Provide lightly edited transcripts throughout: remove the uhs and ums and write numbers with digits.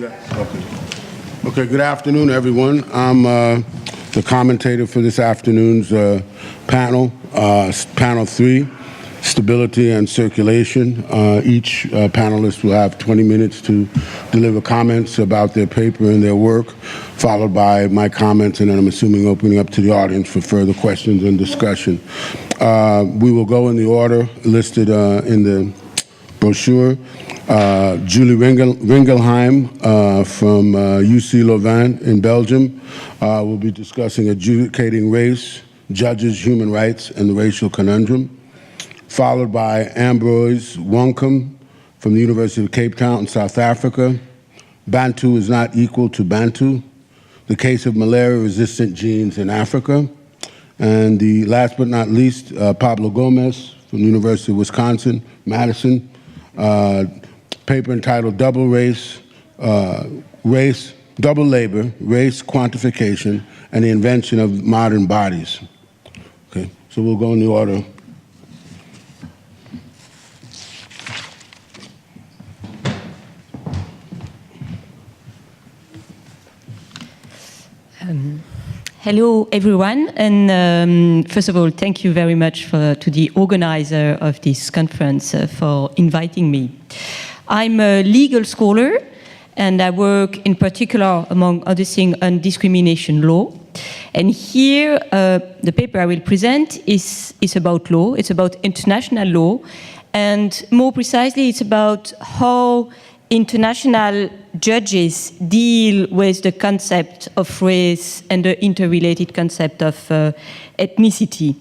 Yes. Okay. Okay, good afternoon, everyone. I'm the commentator for this afternoon's panel, panel 3, Stability and Circulation. Each panelist will have 20 minutes to deliver comments about their paper and their work, followed by my comments, and then I'm assuming opening up to the audience for further questions and discussion. We will go in the order listed in the brochure. Julie Ringelheim from UC Louvain in Belgium will be discussing adjudicating race, judges, human rights, and the racial conundrum, followed by Ambroise Wonkum from the University of Cape Town in South Africa. Bantu is not equal to Bantu, the case of malaria-resistant genes in Africa. And the last but not least, Pablo Gomez from the University of Wisconsin, Madison, paper entitled Double Labor, Race Quantification, and the Invention of Modern Bodies. Okay, so we'll go in the order. Hello, everyone, and first of all, thank you very much to the organizer of this conference for inviting me. I'm a legal scholar, and I work in particular, among other things, on discrimination law. And here, the paper I will present is about law. It's about international law, and more precisely, it's about how international judges deal with the concept of race and the interrelated concept of ethnicity.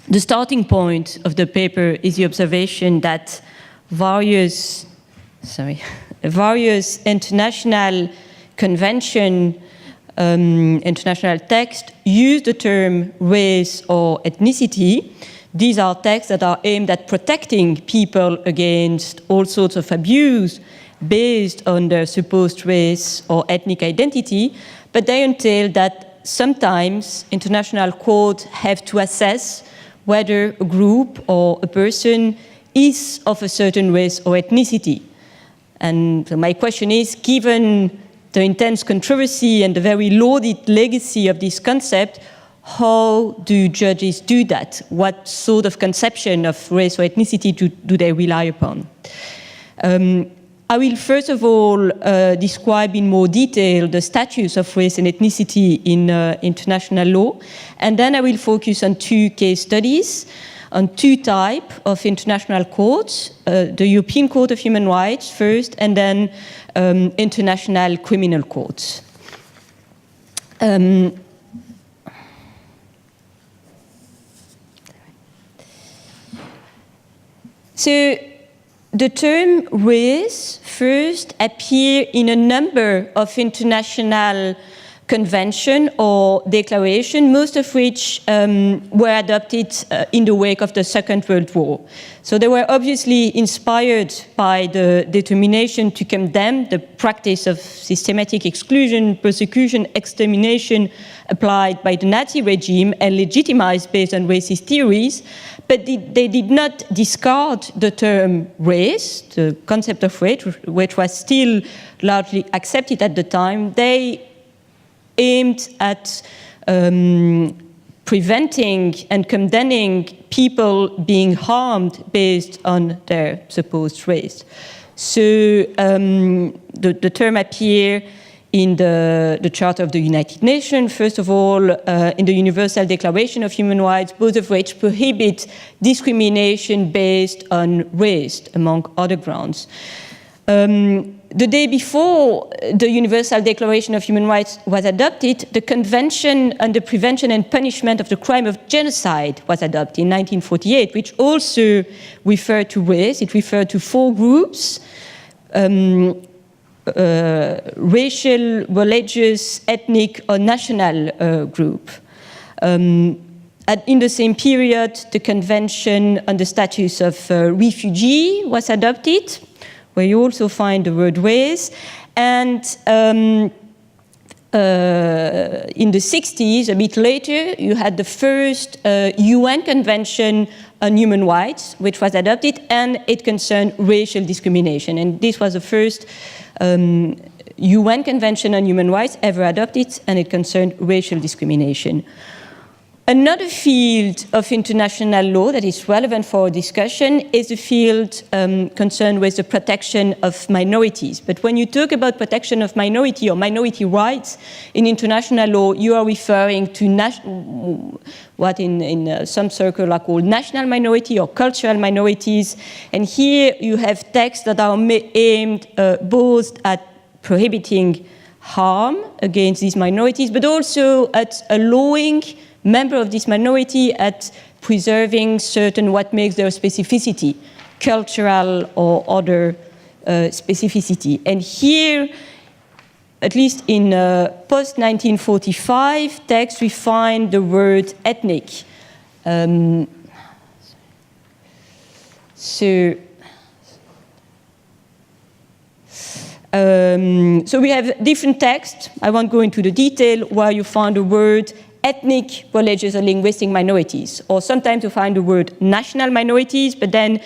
The starting point of the paper is the observation that various international convention, international texts use the term race or ethnicity. These are texts that are aimed at protecting people against all sorts of abuse based on their supposed race or ethnic identity, but they entail that sometimes international courts have to assess whether a group or a person is of a certain race or ethnicity. And so my question is, given the intense controversy and the very lauded legacy of this concept, how do judges do that? What sort of conception of race or ethnicity do they rely upon? I will first of all describe in more detail the status of race and ethnicity in international law, and then I will focus on two case studies, on two types of international courts, the European Court of Human Rights first, and then international criminal courts. So the term race first appeared in a number of international conventions or declarations, most of which were adopted in the wake of the Second World War. So they were obviously inspired by the determination to condemn the practice of systematic exclusion, persecution, extermination applied by the Nazi regime and legitimized based on racist theories, but they did not discard the term race, the concept of race, which was still largely accepted at the time. They aimed at preventing and condemning people being harmed based on their supposed race. So the term appears in the Charter of the United Nations, first of all, in the Universal Declaration of Human Rights, both of which prohibit discrimination based on race, among other grounds. The day before the Universal Declaration of Human Rights was adopted, the Convention on the Prevention and Punishment of the Crime of Genocide was adopted in 1948, which also referred to race. It referred to 4 groups: racial, religious, ethnic, or national group. In the same period, the Convention on the Status of Refugee was adopted, where you also find the word race. And in the 60s, a bit later, you had the first UN Convention on Human Rights, which was adopted, and it concerned racial discrimination. And this was the first UN Convention on Human Rights ever adopted, and it concerned racial discrimination. Another field of international law that is relevant for our discussion is the field concerned with the protection of minorities. But when you talk about protection of minority or minority rights in international law, you are referring to what in some circles are called national minority or cultural minorities. And here you have texts that are aimed both at prohibiting harm against these minorities, but also at allowing members of this minority at preserving certain what makes their specificity, cultural or other specificity. And here, at least in post-1945 texts, we find the word ethnic. So we have different texts. I won't go into the detail where you find the word ethnic, religious, or linguistic minorities, or sometimes you find the word national minorities, but then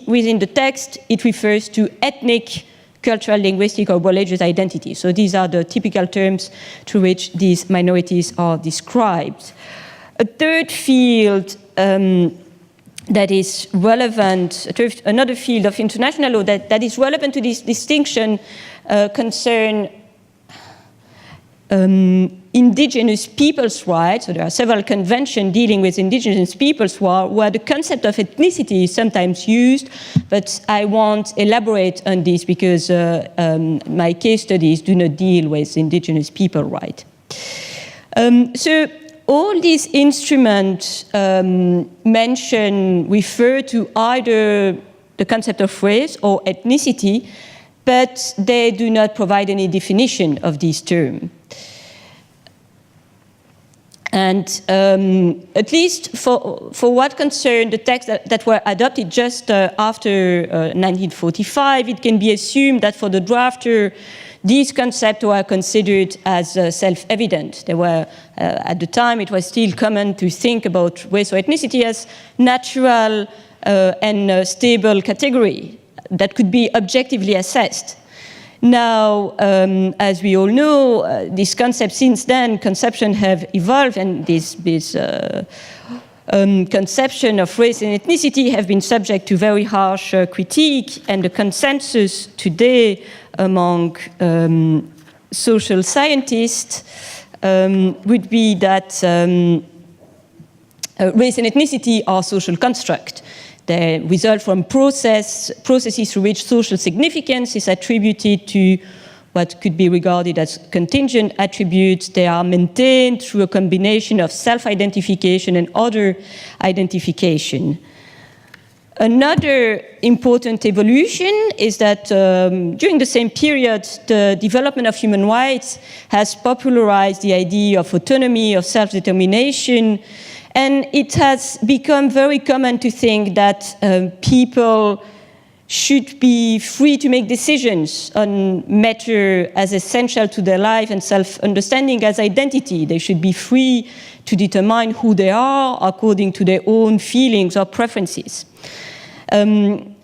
within the text it refers to ethnic, cultural, linguistic, or religious identity. So these are the typical terms through which these minorities are described. A third field that is relevant, another field of international law that is relevant to this distinction concern indigenous peoples' rights. So there are several conventions dealing with indigenous peoples' rights where the concept of ethnicity is sometimes used, but I won't elaborate on this because my case studies do not deal with indigenous people rights. So all these instruments refer to either the concept of race or ethnicity, but they do not provide any definition of these terms. And at least for what concerned the texts that were adopted just after 1945, it can be assumed that for the drafter, these concepts were considered as self-evident. They were, at the time, it was still common to think about race or ethnicity as natural and stable category that could be objectively assessed. Now, as we all know, these concepts since then, conceptions have evolved, and this conception of race and ethnicity have been subject to very harsh critique, and the consensus today among social scientists would be that race and ethnicity are social constructs. They result from processes through which social significance is attributed to what could be regarded as contingent attributes. They are maintained through a combination of self-identification and other identification. Another important evolution is that during the same period, the development of human rights has popularized the idea of autonomy, of self-determination, and it has become very common to think that people should be free to make decisions on matters as essential to their life and self-understanding as identity. They should be free to determine who they are according to their own feelings or preferences. And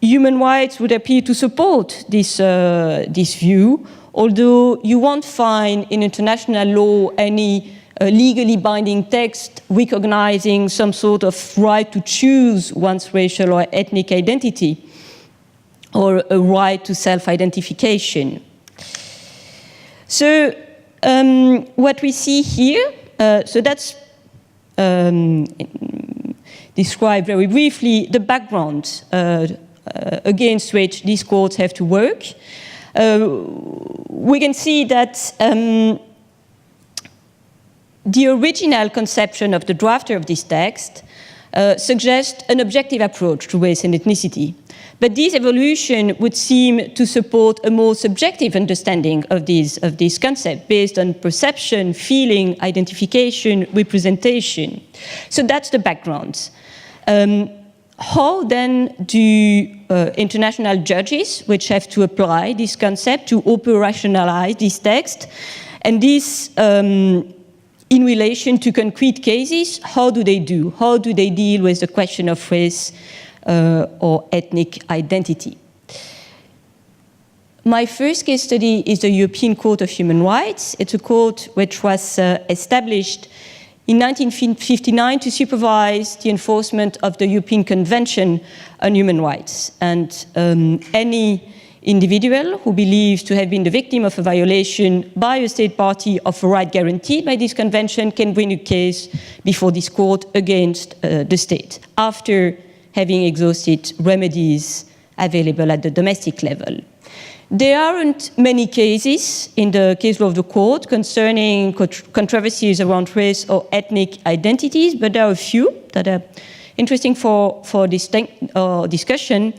human rights would appear to support this view, although you won't find in international law any legally binding text recognizing some sort of right to choose one's racial or ethnic identity or a right to self-identification. So what we see here, so that's described very briefly the background against which these courts have to work. We can see that the original conception of the drafter of this text suggests an objective approach to race and ethnicity. But this evolution would seem to support a more subjective understanding of this concept based on perception, feeling, identification, representation. So that's the background. How then do international judges, which have to apply this concept to operationalize this text, and this in relation to concrete cases, how do they do? How do they deal with the question of race or ethnic identity? my first case study is the European Court of Human Rights. It's a court which was established in 1959 to supervise the enforcement of the European Convention on Human Rights. And any individual who believes to have been the victim of a violation by a state party of a right guaranteed by this convention can bring a case before this court against the state after having exhausted remedies available at the domestic level. There aren't many cases in the case law of the court concerning controversies around race or ethnic identities, but there are a few that are interesting for this discussion.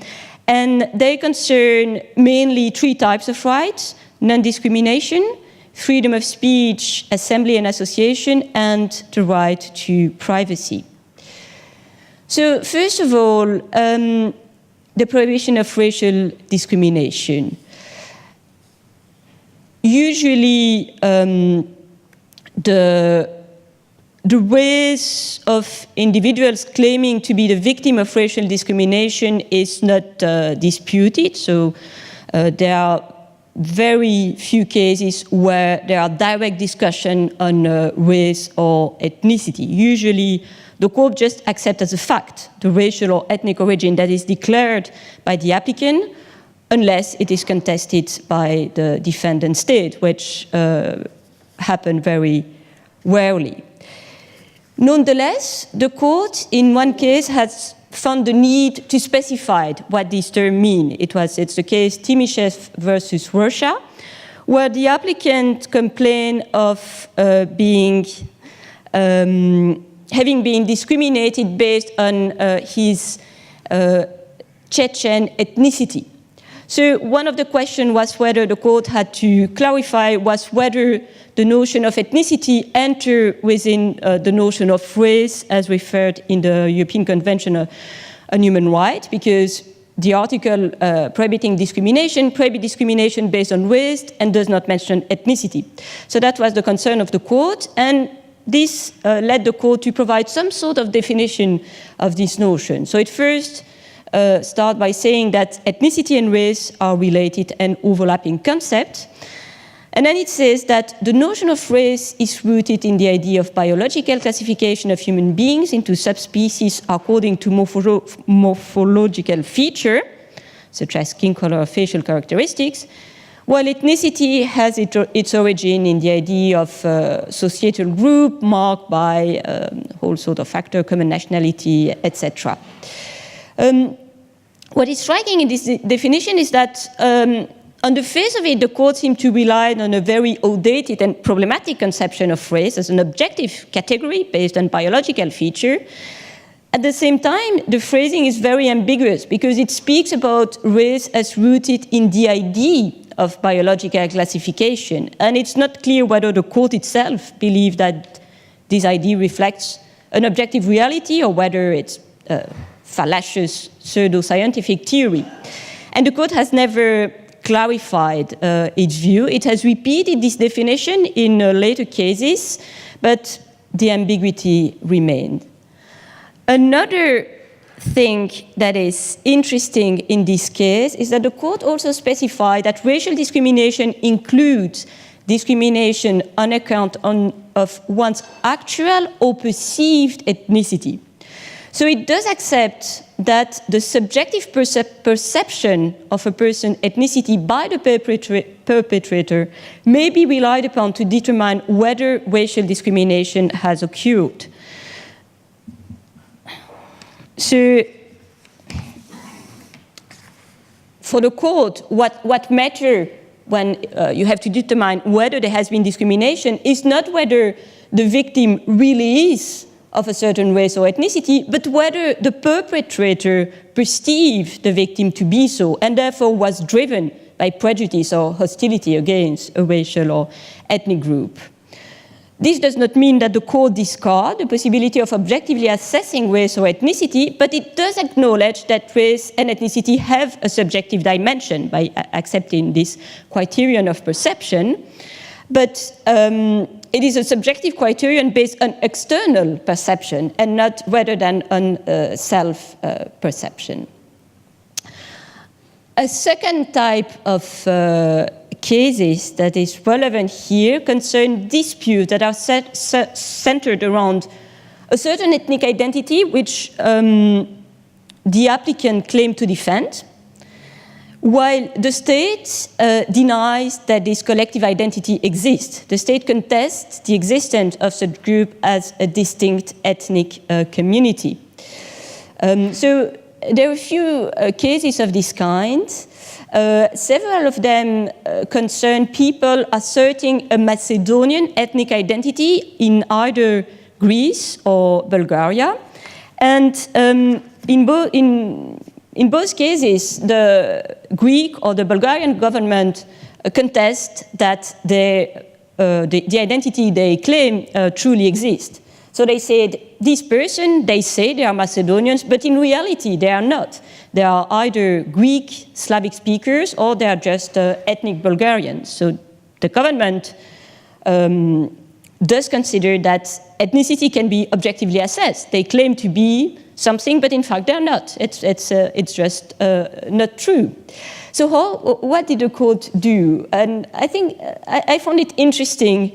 And they concern mainly three types of rights: non-discrimination, freedom of speech, assembly and association, and the right to privacy. So first of all, the prohibition of racial discrimination. Usually, the race of individuals claiming to be the victim of racial discrimination is not disputed. So there are very few cases where there are direct discussion on race or ethnicity. Usually, the court just accepts as a fact the racial or ethnic origin that is declared by the applicant, unless it is contested by the defendant state, which happen very rarely. Nonetheless, the court in one case has found the need to specify what this term means. It's the case Timishev versus Russia, where the applicant complained of having been discriminated based on his Chechen ethnicity. So one of the questions was whether the court had to clarify was whether the notion of ethnicity entered within the notion of race as referred in the European Convention on Human Rights, because the article prohibiting discrimination prohibits discrimination based on race and does not mention ethnicity. So that was the concern of the court, and this led the court to provide some sort of definition of this notion. So it first start by saying that ethnicity and race are related and overlapping concepts. And then it says that the notion of race is rooted in the idea of biological classification of human beings into subspecies according to morphological feature, such as skin color or facial characteristics, while ethnicity has its origin in the idea of societal group marked by whole sort of factor, common nationality, etc. What is striking in this definition is that on the face of it, the court seemed to rely on a very outdated and problematic conception of race as an objective category based on biological feature. At the same time, the phrasing is very ambiguous because it speaks about race as rooted in the idea of biological classification. And it's not clear whether the court itself believed that this idea reflects an objective reality or whether it's fallacious pseudo-scientific theory. And the court has never clarified its view. It has repeated this definition in later cases, but the ambiguity remained. Another thing that is interesting in this case is that the court also specified that racial discrimination includes discrimination on account of one's actual or perceived ethnicity. So it does accept that the subjective perception of a person's ethnicity by the perpetrator may be relied upon to determine whether racial discrimination has occurred. So for the court, what matters when you have to determine whether there has been discrimination is not whether the victim really is of a certain race or ethnicity, but whether the perpetrator perceived the victim to be so and therefore was driven by prejudice or hostility against a racial or ethnic group. This does not mean that the court discards the possibility of objectively assessing race or ethnicity, but it does acknowledge that race and ethnicity have a subjective dimension by accepting this criterion of perception. But it is a subjective criterion based on external perception and not rather than on self-perception. A second type of cases that is relevant here concern disputes that are centered around a certain ethnic identity which the applicant claimed to defend, while the state denies that this collective identity exists. The state contests the existence of such group as a distinct ethnic community. So there are a few cases of this kind. Several of them concern people asserting a Macedonian ethnic identity in either Greece or Bulgaria. And in both cases, the Greek or the Bulgarian government contest that the identity they claim truly exists. So they said, this person, they say they are Macedonians, but in reality they are not. They are either Greek, Slavic speakers, or they are just ethnic Bulgarians. So the government does consider that ethnicity can be objectively assessed. They claim to be something, but in fact they're not. It's just not true. So what did the court do? And I think I found it interesting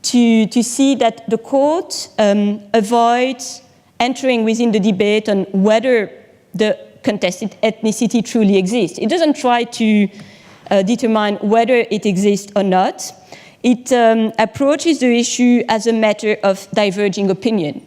to see that the court avoids entering within the debate on whether the contested ethnicity truly exists. It doesn't try to determine whether it exists or not. It approaches the issue as a matter of diverging opinion.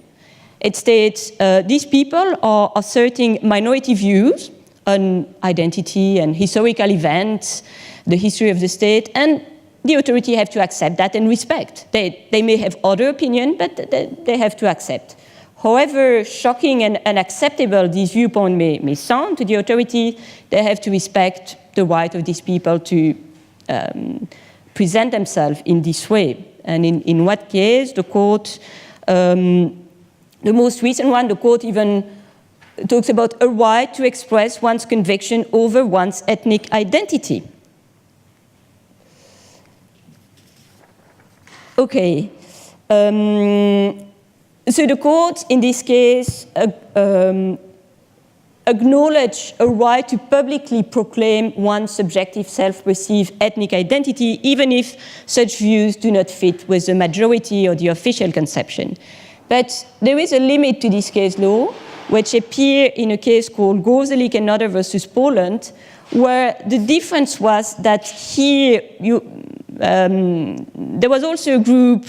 It states these people are asserting minority views on identity and historical events, the history of the state, and the authority have to accept that and respect. They may have other opinion, but they have to accept. However shocking and unacceptable this viewpoint may sound to the authority, they have to respect the right of these people to present themselves in this way. And in what case, the court, the most recent one, the court even talks about a right to express one's conviction over one's ethnic identity. Okay. So the court, in this case, acknowledge a right to publicly proclaim one's subjective self-perceived ethnic identity, even if such views do not fit with the majority or the official conception. But there is a limit to this case law, which appears in a case called Gorzelik and Other versus Poland, where the difference was that here there was also a group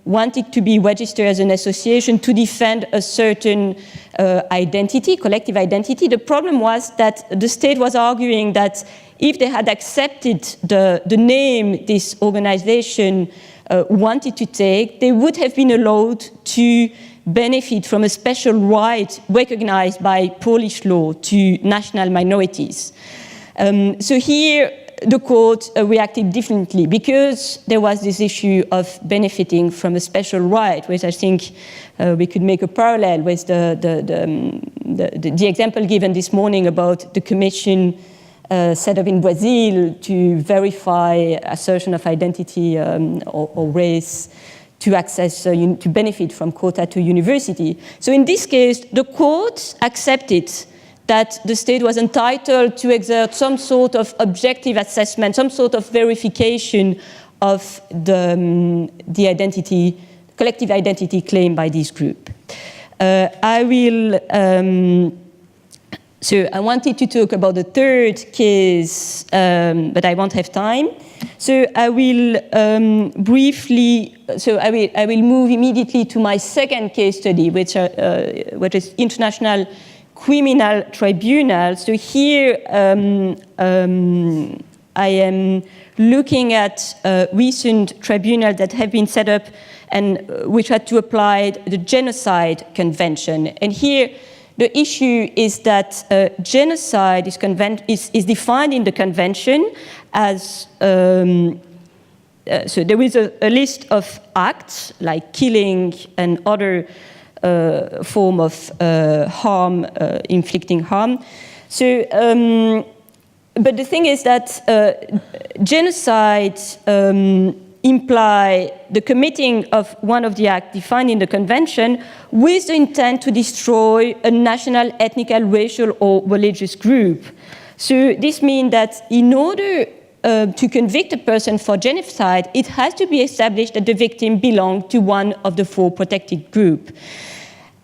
wanting to be registered as an association to defend a certain identity, collective identity. The problem was that the state was arguing that if they had accepted the name this organization wanted to take, they would have been allowed to benefit from a special right recognized by Polish law to national minorities. So here, the court reacted differently because there was this issue of benefiting from a special right, which I think we could make a parallel with the example given this morning about the commission set up in Brazil to verify assertion of identity or race to access, to benefit from quota to university. So in this case, the court accepted that the state was entitled to exert some sort of objective assessment, some sort of verification of the identity, collective identity claimed by this group. So I wanted to talk about the third case, but I won't have time. So I will briefly, I will move immediately to my second case study, which is International Criminal Tribunal. So here I am looking at recent tribunals that have been set up and which had to apply the Genocide Convention. And here the issue is that genocide is defined in the convention as, so there is a list of acts like killing and other form of harm, inflicting harm. So, but the thing is that genocide imply the committing of one of the acts defined in the convention with the intent to destroy a national, ethnic, racial, or religious group. So this means that in order to convict a person for genocide, it has to be established that the victim belonged to one of the 4 protected groups.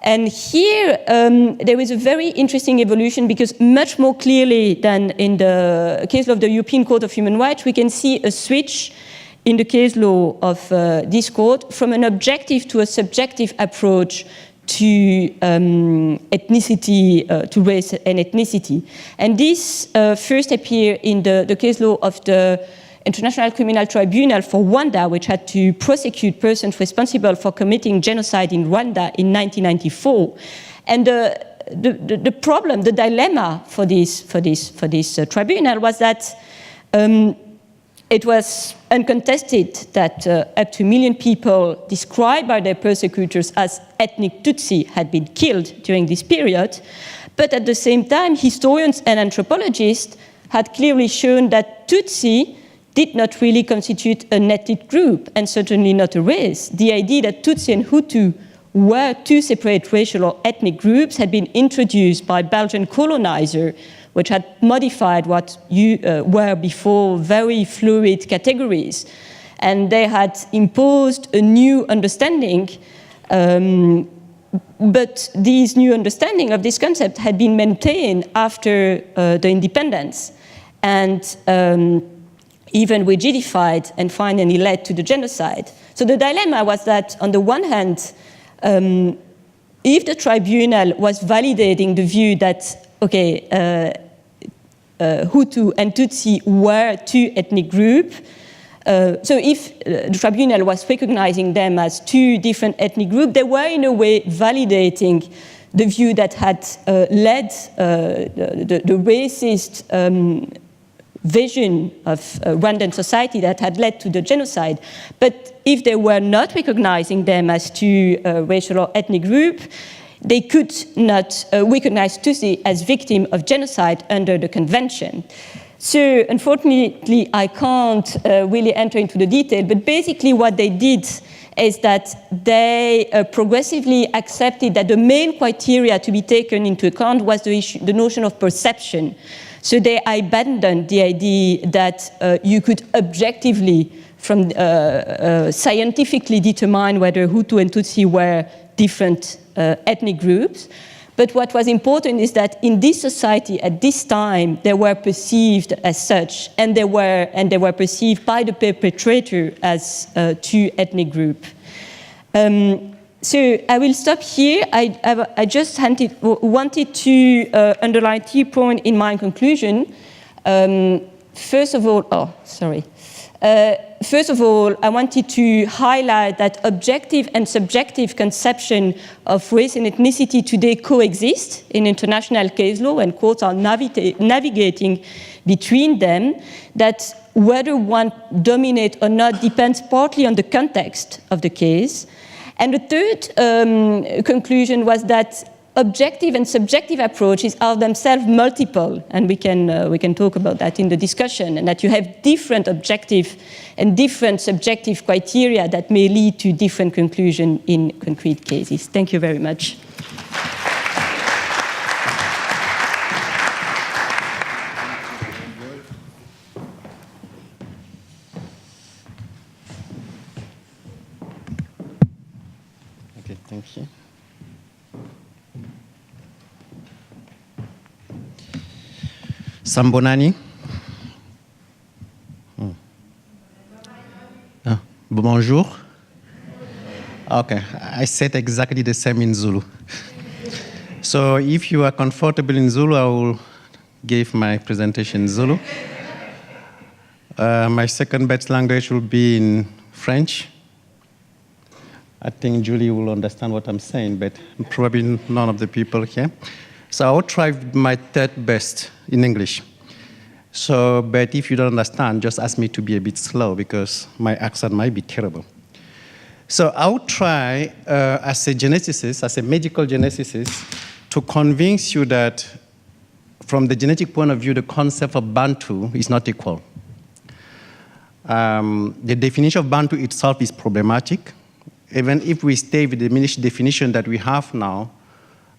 And here there is a very interesting evolution, because much more clearly than in the case law of the European Court of Human Rights, we can see a switch in the case law of this court from an objective to a subjective approach to ethnicity, to race and ethnicity. And this first appeared in the case law of the International Criminal Tribunal for Rwanda, which had to prosecute persons responsible for committing genocide in Rwanda in 1994. And the problem, the dilemma for this tribunal was that it was uncontested that up to 1 million people described by their persecutors as ethnic Tutsi had been killed during this period. But at the same time, historians and anthropologists had clearly shown that Tutsi did not really constitute an ethnic group, and certainly not a race. The idea that Tutsi and Hutu were 2 separate racial or ethnic groups had been introduced by Belgian colonizer, which had modified what were before very fluid categories. And they had imposed a new understanding, but this new understanding of this concept had been maintained after the independence, and even rigidified and finally led to the genocide. So the dilemma was that, on the one hand, if the tribunal was validating the view that, okay, Hutu and Tutsi were 2 ethnic groups, so if the tribunal was recognizing them as 2 different ethnic groups, they were in a way validating the view that had led the racist vision of Rwandan society that had led to the genocide. But if they were not recognizing them as 2 racial or ethnic groups, they could not recognize Tutsi as victim of genocide under the convention. So unfortunately, I can't really enter into the detail, but basically what they did is that they progressively accepted that the main criteria to be taken into account was the notion of perception. So they abandoned the idea that you could objectively, scientifically determine whether Hutu and Tutsi were different ethnic groups. But what was important is that in this society at this time, they were perceived as such, and they were perceived by the perpetrator as 2 ethnic groups. So I will stop here. I just wanted to underline 2 points in my conclusion. First of all, I wanted to highlight that objective and subjective conception of race and ethnicity today coexist in international case law, and courts are navigating between them, that whether one dominates or not depends partly on the context of the case. And the third conclusion was that objective and subjective approaches are themselves multiple, and we can talk about that in the discussion, and that you have different objective and different subjective criteria that may lead to different conclusions in concrete cases. Thank you very much. Okay, thank you. Sambonani. Bonjour. Okay, I said exactly the same in Zulu. So if you are comfortable in Zulu, I will give my presentation in Zulu. My second best language will be in French. I think Julie will understand what I'm saying, but probably none of the people here. So I will try my third best in English. So, but if you don't understand, just ask me to be a bit slow because my accent might be terrible. So I will try, as a geneticist, as a medical geneticist, to convince you that from the genetic point of view, the concept of Bantu is not equal. The definition of Bantu itself is problematic. Even if we stay with the diminished definition that we have now,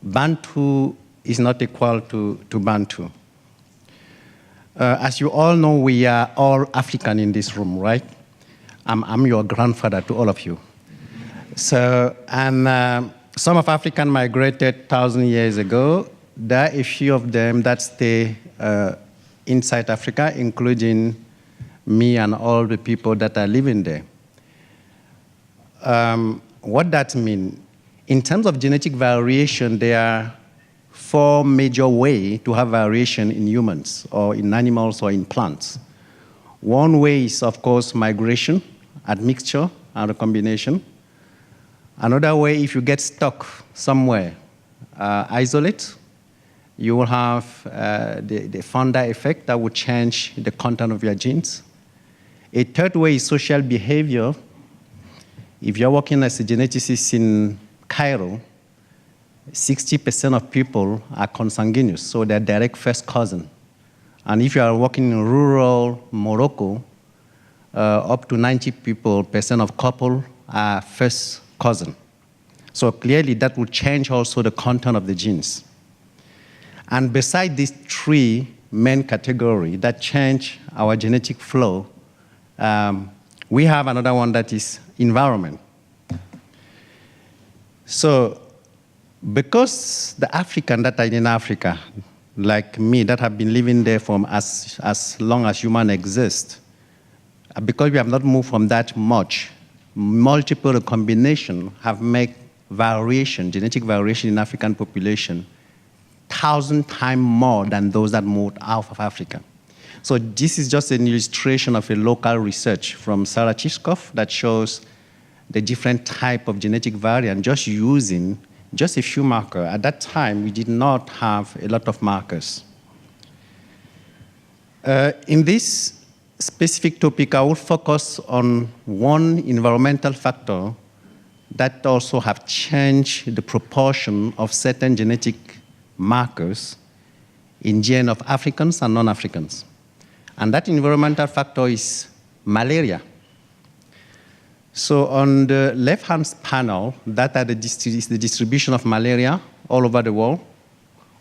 Bantu is not equal to Bantu. As you all know, we are all African in this room, right? I'm your grandfather to all of you. So, and some of African migrated 1,000 years ago. There are a few of them that stay inside Africa, including me and all the people that are living there. What that means, in terms of genetic variation, there are 4 major ways to have variation in humans, or in animals, or in plants. One way is, of course, migration, admixture, and recombination. Another way, if you get stuck somewhere, isolate, you will have the founder effect that will change the content of your genes. A third way is social behavior. If you're working as a geneticist in Cairo, 60% of people are consanguineous, so they're direct first cousin. And if you are working in rural Morocco, up to 90% of couple are first cousin. So clearly that will change also the content of the genes. And beside these 3 main categories that change our genetic flow, we have another one that is environment. So because the African that are in Africa, like me, that have been living there from as long as human exist, because we have not moved from that much, multiple combinations have made variation, genetic variation in African population 1,000 times more than those that moved out of Africa. So this is just an illustration of a local research from Sarah Chishkov that shows the different type of genetic variant just using just a few markers. At that time, we did not have a lot of markers. In this specific topic, I will focus on one environmental factor that also have changed the proportion of certain genetic markers in gene of Africans and non-Africans. And that environmental factor is malaria. So on the left-hand panel, that is the distribution of malaria all over the world.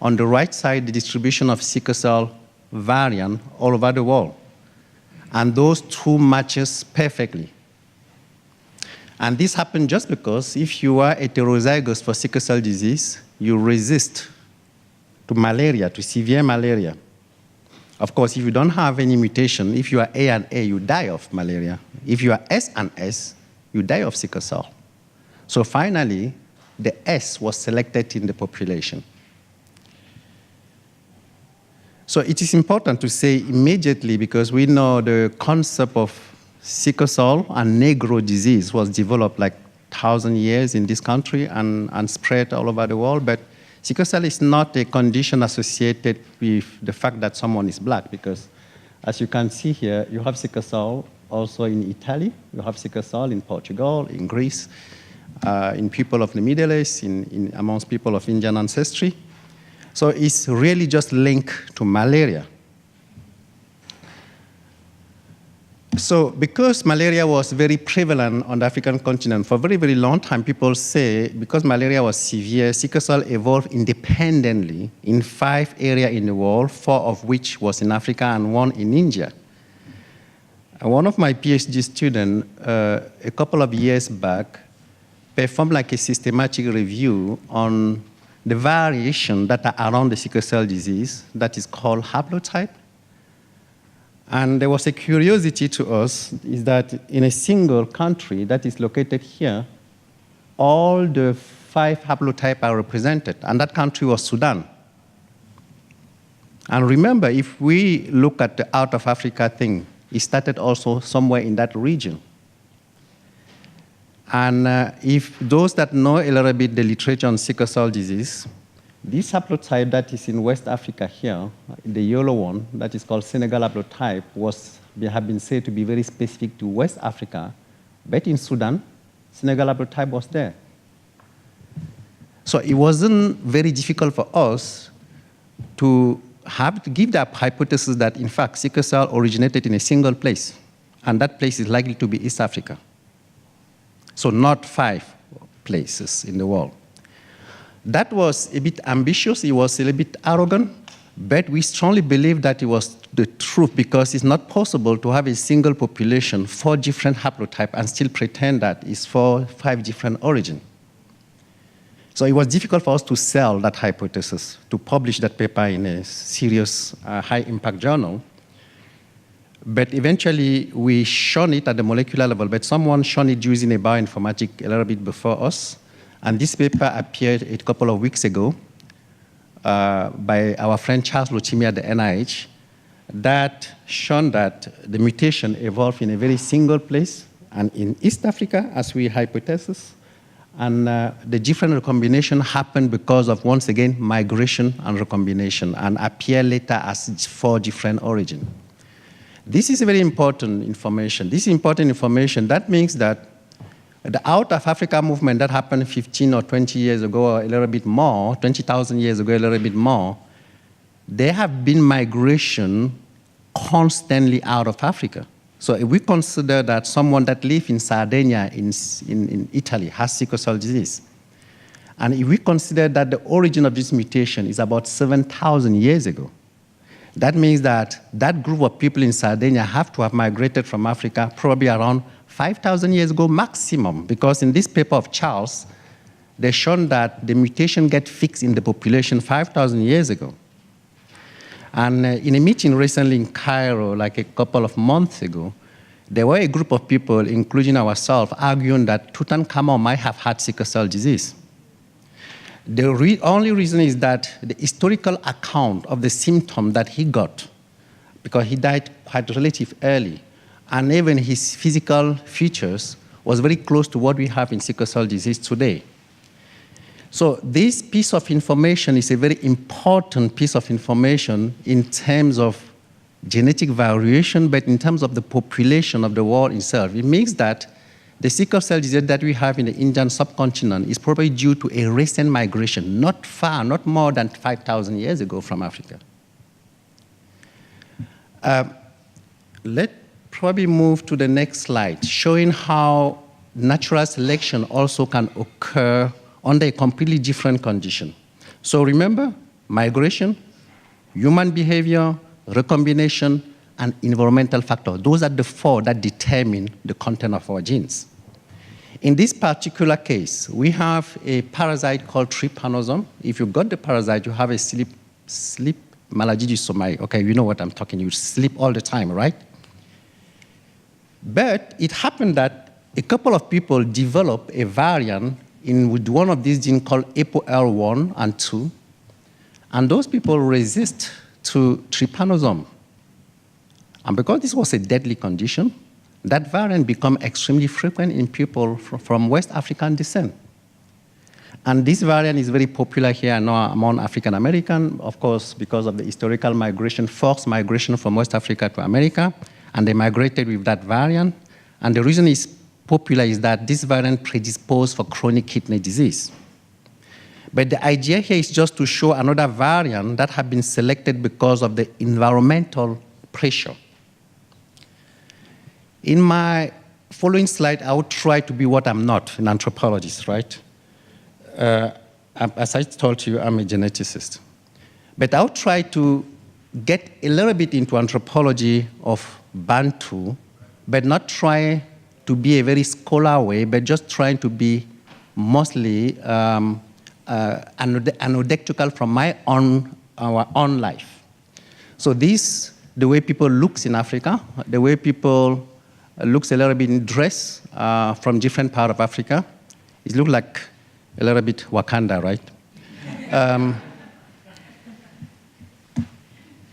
On the right side, the distribution of sickle cell variant all over the world. And those 2 matches perfectly. And this happened just because if you are heterozygous for sickle cell disease, you resist to malaria, to severe malaria. Of course, if you don't have any mutation, if you are A and A, you die of malaria. If you are S and S, you die of sickle cell. So finally, the S was selected in the population. So it is important to say immediately, because we know the concept of sickle cell and Negro disease was developed like 1,000 years in this country and spread all over the world. But sickle cell is not a condition associated with the fact that someone is black, because as you can see here, you have sickle cell also in Italy, you have sickle cell in Portugal, in Greece, in people of the Middle East, amongst people of Indian ancestry. So it's really just linked to malaria. So because malaria was very prevalent on the African continent for a very, very long time, people say because malaria was severe, sickle cell evolved independently in 5 areas in the world, 4 of which was in Africa and 1 in India. And one of my PhD students, a couple of years back, performed like a systematic review on the variation that are around the sickle cell disease that is called haplotype. And there was a curiosity to us, is that in a single country that is located here, all the 5 haplotypes are represented, and that country was Sudan. And remember, if we look at the out of Africa thing, it started also somewhere in that region. And if those that know a little bit the literature on sickle cell disease, this haplotype that is in West Africa here, the yellow one, that is called Senegal haplotype, have been said to be very specific to West Africa, but in Sudan, Senegal haplotype was there. So it wasn't very difficult for us to give that hypothesis that, in fact, sickle cell originated in a single place, and that place is likely to be East Africa. So not 5 places in the world. That was a bit ambitious. It was a little bit arrogant, But we strongly believe that it was the truth because it's not possible to have a single population, 4 different haplotypes, and still pretend that it's 5 different origins. So it was difficult for us to sell that hypothesis, to publish that paper in a serious, high-impact journal. But eventually, we shone it at the molecular level, but someone shone it using a bioinformatic a little bit before us. And this paper appeared a couple of weeks ago by our friend Charles Lochimi at the NIH that shown that the mutation evolved in a very single place and in East Africa, as we hypothesized. And the different recombination happened because of, once again, migration and recombination, and appear later as 4 different origins. This is very important information. This important information, that means that the out of Africa movement that happened 15 or 20 years ago, or a little bit more, 20,000 years ago, a little bit more, there have been migration constantly out of Africa. So if we consider that someone that lives in Sardinia in Italy has sickle cell disease, and if we consider that the origin of this mutation is about 7,000 years ago, that means that that group of people in Sardinia have to have migrated from Africa probably around 5,000 years ago maximum, because in this paper of Charles, they've shown that the mutation gets fixed in the population 5,000 years ago. And in a meeting recently in Cairo, like a couple of months ago, there were a group of people, including ourselves, arguing that Tutankhamun might have had sickle cell disease. The only reason is that the historical account of the symptom that he got, because he died quite relatively early, and even his physical features was very close to what we have in sickle cell disease today. So this piece of information is a very important piece of information in terms of genetic variation, but in terms of the population of the world itself. It means that the sickle cell disease that we have in the Indian subcontinent is probably due to a recent migration, not far, not more than 5,000 years ago from Africa. Let's probably move to the next slide, showing how natural selection also can occur under a completely different condition. So remember, migration, human behavior, recombination, and environmental factors. Those are the 4 that determine the content of our genes. In this particular case, we have a parasite called Trypanosome. If you got the parasite, you have a sleep malagidisomai. Okay, you know what I'm talking. You sleep all the time, right? But it happened that a couple of people developed a variant with one of these genes called ApoL1 and 2, and those people resist to Trypanosome. And because this was a deadly condition, that variant became extremely frequent in people from West African descent. And this variant is very popular here now among African American, of course, because of the historical migration, forced migration from West Africa to America, and they migrated with that variant. And the reason it's popular is that this variant predisposed for chronic kidney disease. But the idea here is just to show another variant that had been selected because of the environmental pressure. In my following slide, I will try to be what I'm not, an anthropologist, right? As I told you, I'm a geneticist. But I'll try to get a little bit into anthropology of Bantu, but not try to be a very scholar way, but just trying to be mostly anecdotal from our own life. So this, the way people looks in Africa, the way people looks a little bit in dress from different part of Africa. It looks like a little bit Wakanda, right?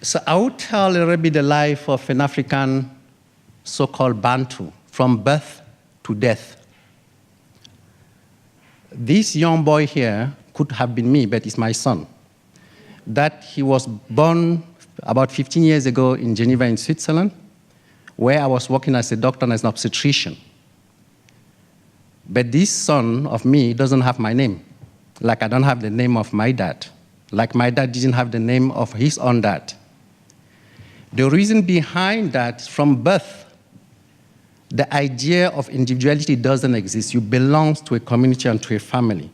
So I will tell a little bit the life of an African so-called Bantu, from birth to death. This young boy here could have been me, but it's my son. That he was born about 15 years ago in Geneva in Switzerland, where I was working as a doctor and as an obstetrician. But this son of me doesn't have my name. Like I don't have the name of my dad. Like my dad didn't have the name of his own dad. The reason behind that, from birth, the idea of individuality doesn't exist. You belong to a community and to a family.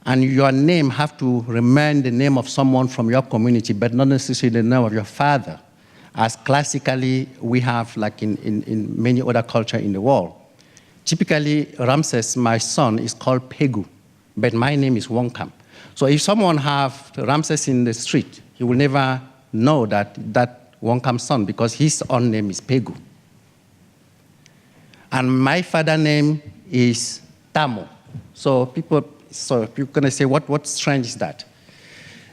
and your name have to remain the name of someone from your community, but not necessarily the name of your father, as classically we have like in many other cultures in the world. Typically, Ramses, my son, is called Pegu, but my name is Wonkam. So if someone have Ramses in the street, he will never know that Wonkam's son, because his own name is Pegu. And my father's name is Tamo. So you're going to say, what strange is that?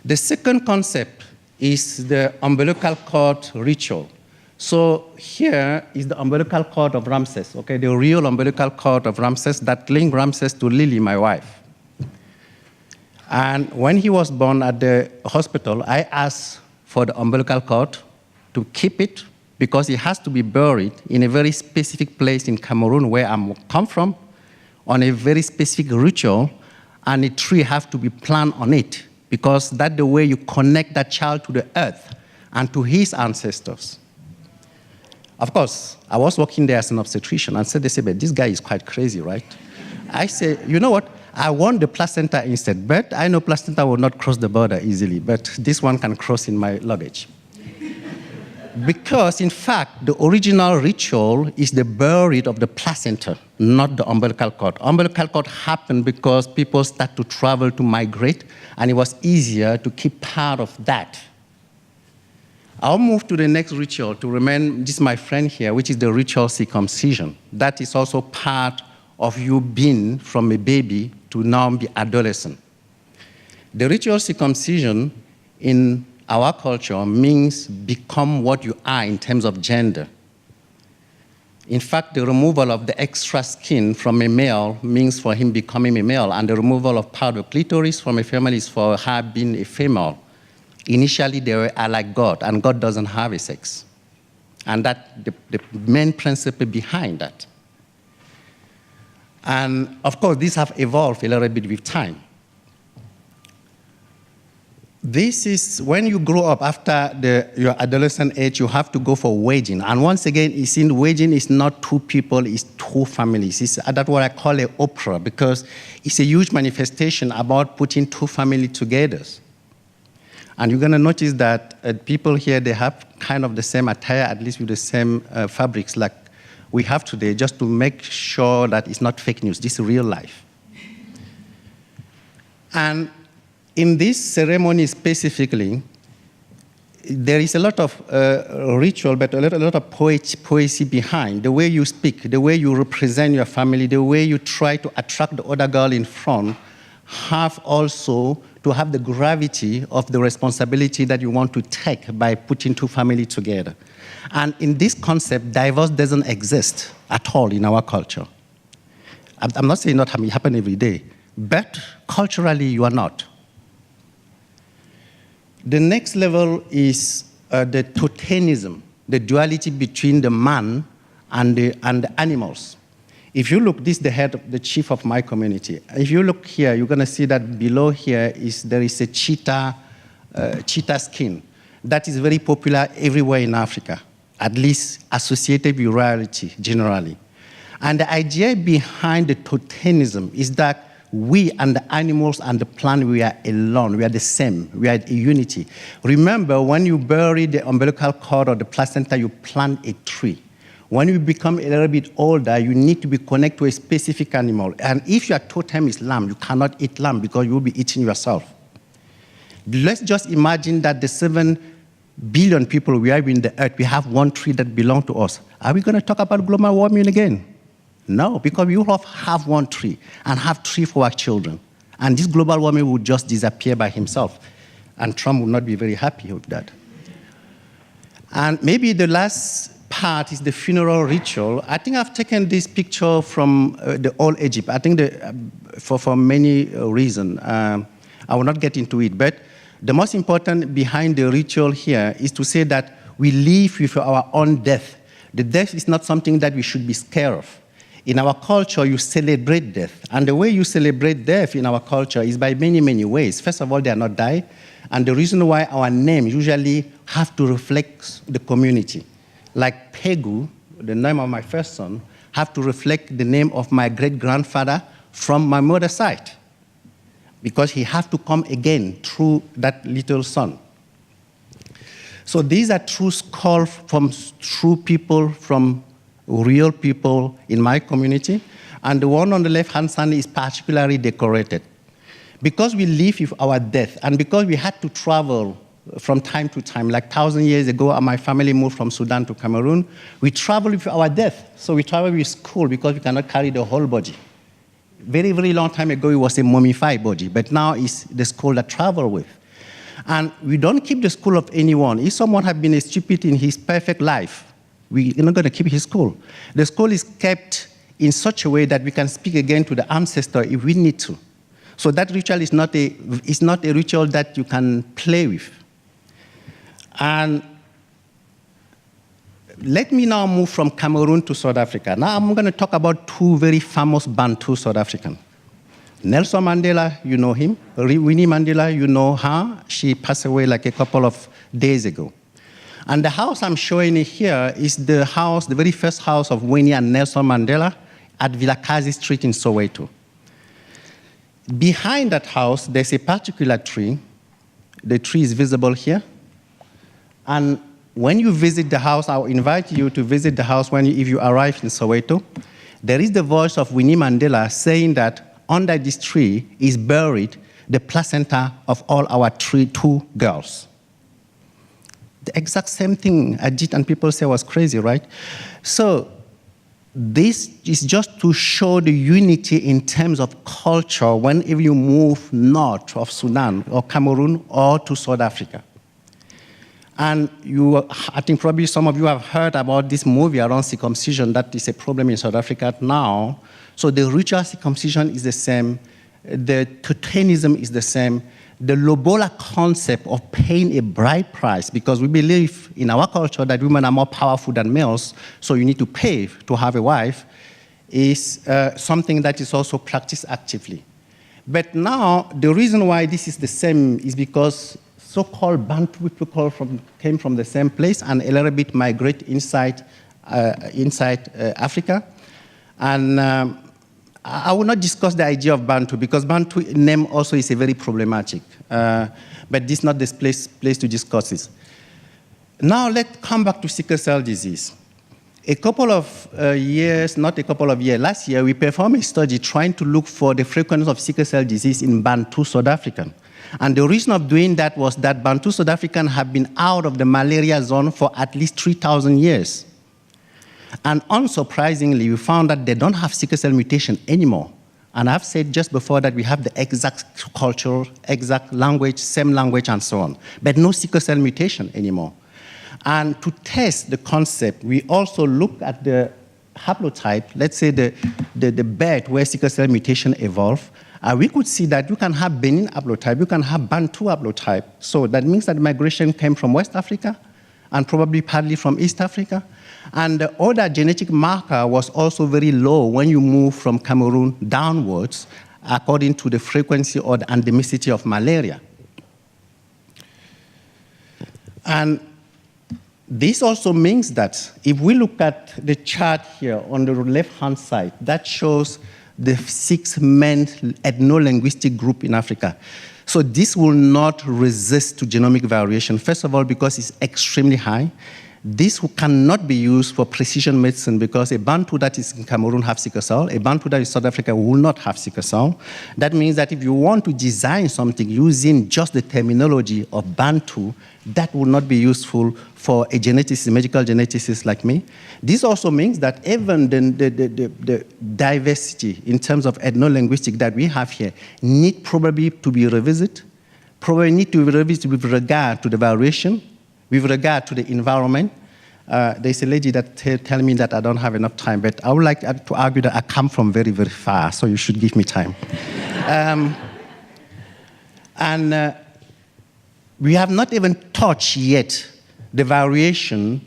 The second concept is the umbilical cord ritual. So here is the umbilical cord of Ramses, okay, the real umbilical cord of Ramses that linked Ramses to Lily, my wife. And when he was born at the hospital, I asked for the umbilical cord to keep it because it has to be buried in a very specific place in Cameroon where I come from, on a very specific ritual, and a tree has to be planted on it because that's the way you connect that child to the earth and to his ancestors. Of course, I was working there as an obstetrician and they said, but this guy is quite crazy, right? I said, you know what? I want the placenta instead, but I know placenta will not cross the border easily, but this one can cross in my luggage. Because, in fact, the original ritual is the burial of the placenta, not the umbilical cord. Umbilical cord happened because people start to travel to migrate, and it was easier to keep part of that. I'll move to the next ritual to remain, this is my friend here, which is the ritual circumcision. That is also part of you being from a baby to now be adolescent. The ritual circumcision in our culture means become what you are in terms of gender. In fact, the removal of the extra skin from a male means for him becoming a male, and the removal of part of the clitoris from a female is for her being a female. Initially, they are like God, and God doesn't have a sex. And that's the main principle behind that. And of course, these have evolved a little bit with time. This is when you grow up after your adolescent age, you have to go for wedding. And once again, it's in wedding is not two people, it's two families. That's what I call an opera, because it's a huge manifestation about putting two families together. And you're going to notice that people here, they have kind of the same attire, at least with the same fabrics like we have today, just to make sure that it's not fake news. This is real life. And in this ceremony specifically, there is a lot of ritual, but a lot of poesy behind. The way you speak, the way you represent your family, the way you try to attract the other girl in front, have also to have the gravity of the responsibility that you want to take by putting two families together. And in this concept, divorce doesn't exist at all in our culture. I'm not saying not happen every day, but culturally you are not. The next level is the totemism, the duality between the man and the animals. If you look, this is the head of the chief of my community. If you look here, you're going to see that below here there is a cheetah skin that is very popular everywhere in Africa, at least associated with royalty generally. And the idea behind the totemism is that we and the animals and the plant, we are alone. We are the same. We are a unity. Remember, when you bury the umbilical cord or the placenta, you plant a tree. When you become a little bit older, you need to be connected to a specific animal. And if your totem is lamb, you cannot eat lamb because you will be eating yourself. Let's just imagine that the 7 billion people we have in the earth, we have one tree that belongs to us. Are we going to talk about global warming again? No, because we will have one tree and have 3 for our children. And this global warming would just disappear by himself. And Trump would not be very happy with that. And maybe the last part is the funeral ritual. I think I've taken this picture from the old Egypt. I think for many reasons. I will not get into it. But the most important behind the ritual here is to say that we live with our own death. The death is not something that we should be scared of. In our culture, you celebrate death. And the way you celebrate death in our culture is by many, many ways. First of all, they are not die. And the reason why our names usually have to reflect the community. Like Pegu, the name of my first son, have to reflect the name of my great-grandfather from my mother's side. because he has to come again through that little son. So these are true skulls from true people, from real people in my community. And the one on the left-hand side is particularly decorated. Because we live with our death, and because we had to travel from time to time, like 1,000 years ago, my family moved from Sudan to Cameroon, we travel with our death. So we travel with skull because we cannot carry the whole body. Very, very long time ago, it was a mummified body, but now it's the skull that travel with. And we don't keep the skull of anyone. If someone has been stupid in his perfect life, we're not going to keep his skull. The skull is kept in such a way that we can speak again to the ancestor if we need to. So that ritual is not a ritual that you can play with. And let me now move from Cameroon to South Africa. Now I'm going to talk about two very famous Bantu South Africans. Nelson Mandela, you know him. Winnie Mandela, you know her. She passed away like a couple of days ago. And the house I'm showing you here is the house, the very first house of Winnie and Nelson Mandela at Vilakazi Street in Soweto. Behind that house, there's a particular tree. The tree is visible here. And when you visit the house, I'll invite you to visit the house if you arrive in Soweto. There is the voice of Winnie Mandela saying that under this tree is buried the placenta of all our two girls. The exact same thing Ajit and people say was crazy, right? So this is just to show the unity in terms of culture whenever you move north of Sudan or Cameroon or to South Africa. And I think probably some of you have heard about this movie around circumcision that is a problem in South Africa now. So the ritual circumcision is the same, the totenism is the same, the lobola concept of paying a bride price, because we believe in our culture that women are more powerful than males, so you need to pay to have a wife, is something that is also practiced actively. But now, the reason why this is the same is because so-called Bantu people came from the same place and a little bit migrate inside Africa. And I will not discuss the idea of Bantu because Bantu name also is a very problematic. But this is not the place to discuss this. Now let's come back to sickle cell disease. Last year we performed a study trying to look for the frequency of sickle cell disease in Bantu South African. And the reason of doing that was that Bantu South Africans have been out of the malaria zone for at least 3,000 years. And unsurprisingly, we found that they don't have sickle cell mutation anymore. And I've said just before that we have the exact culture, exact language, same language, and so on, but no sickle cell mutation anymore. And to test the concept, we also look at the haplotype, let's say the bed where sickle cell mutation evolved. We could see that you can have Benin haplotype, you can have Bantu haplotype. So that means that migration came from West Africa and probably partly from East Africa. And the other genetic marker was also very low when you move from Cameroon downwards, according to the frequency or the endemicity of malaria. And this also means that if we look at the chart here on the left-hand side, that shows the 6 main ethno-linguistic groups in Africa. So this will not resist to genomic variation, first of all, because it's extremely high. This cannot be used for precision medicine because a Bantu that is in Cameroon have sickle cell, a Bantu that is in South Africa will not have sickle cell. That means that if you want to design something using just the terminology of Bantu, that will not be useful for a geneticist, a medical geneticist like me. This also means that even the diversity in terms of ethno-linguistic that we have here need probably to be revisited, probably need to be revisited with regard to the variation, with regard to the environment. There's a lady that tell me that I don't have enough time, but I would like to argue that I come from very, very far, so you should give me time. We have not even touched yet the variation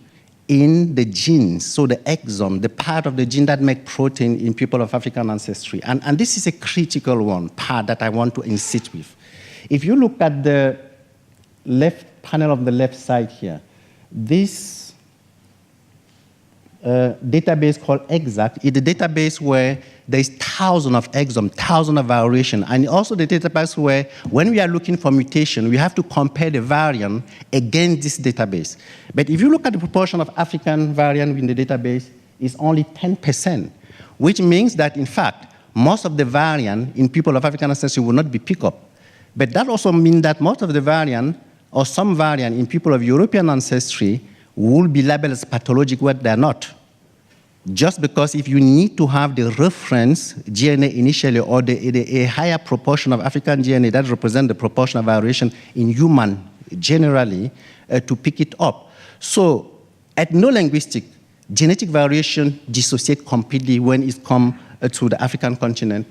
in the genes, so the exome, the part of the gene that make protein in people of African ancestry. And this is a critical one, part that I want to insist with. If you look at the left panel of the left side here, this database called Exact. It's a database where there's thousands of exomes, thousands of variations, and also the database where when we are looking for mutation, we have to compare the variant against this database. But if you look at the proportion of African variant in the database, it's only 10%, which means that, in fact, most of the variant in people of African ancestry will not be picked up. But that also means that most of the variant, or some variant in people of European ancestry, will be labeled as pathologic when they're not. Just because if you need to have the reference DNA initially or a higher proportion of African DNA that represent the proportion of variation in human generally to pick it up. So ethno-linguistic genetic variation dissociate completely when it comes to the African continent.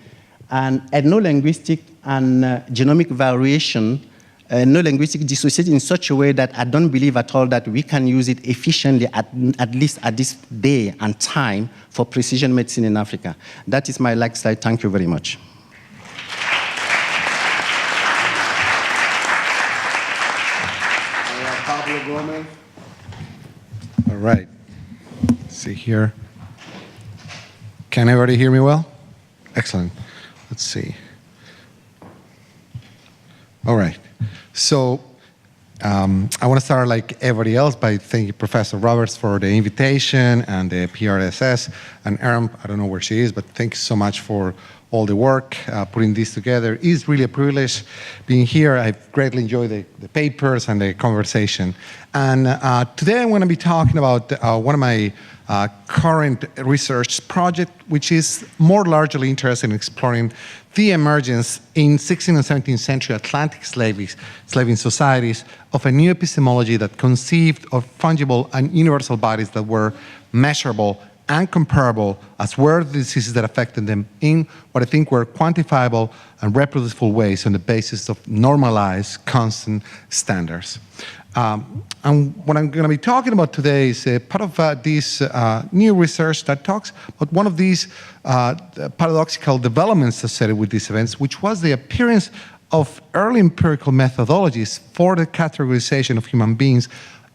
And ethno-linguistic and genomic variation no-linguistic dissociate in such a way that I don't believe at all that we can use it efficiently, at least at this day and time, for precision medicine in Africa. That is my last slide. Thank you very much. All right. Let's see here. Can everybody hear me well? Excellent. Let's see. All right. So I want to start like everybody else by thanking Professor Roberts for the invitation and the PRSS. And Erin, I don't know where she is, but thank you so much for all the work putting this together. It's really a privilege being here. I've greatly enjoyed the papers and the conversation. And today I'm going to be talking about one of my current research project, which is more largely interested in exploring the emergence in 16th and 17th century Atlantic slaving societies of a new epistemology that conceived of fungible and universal bodies that were measurable and comparable as were the diseases that affected them in what I think were quantifiable and reproducible ways on the basis of normalized, constant standards. And what I'm going to be talking about today is part of this new research that talks about one of these paradoxical developments associated with these events, which was the appearance of early empirical methodologies for the categorization of human beings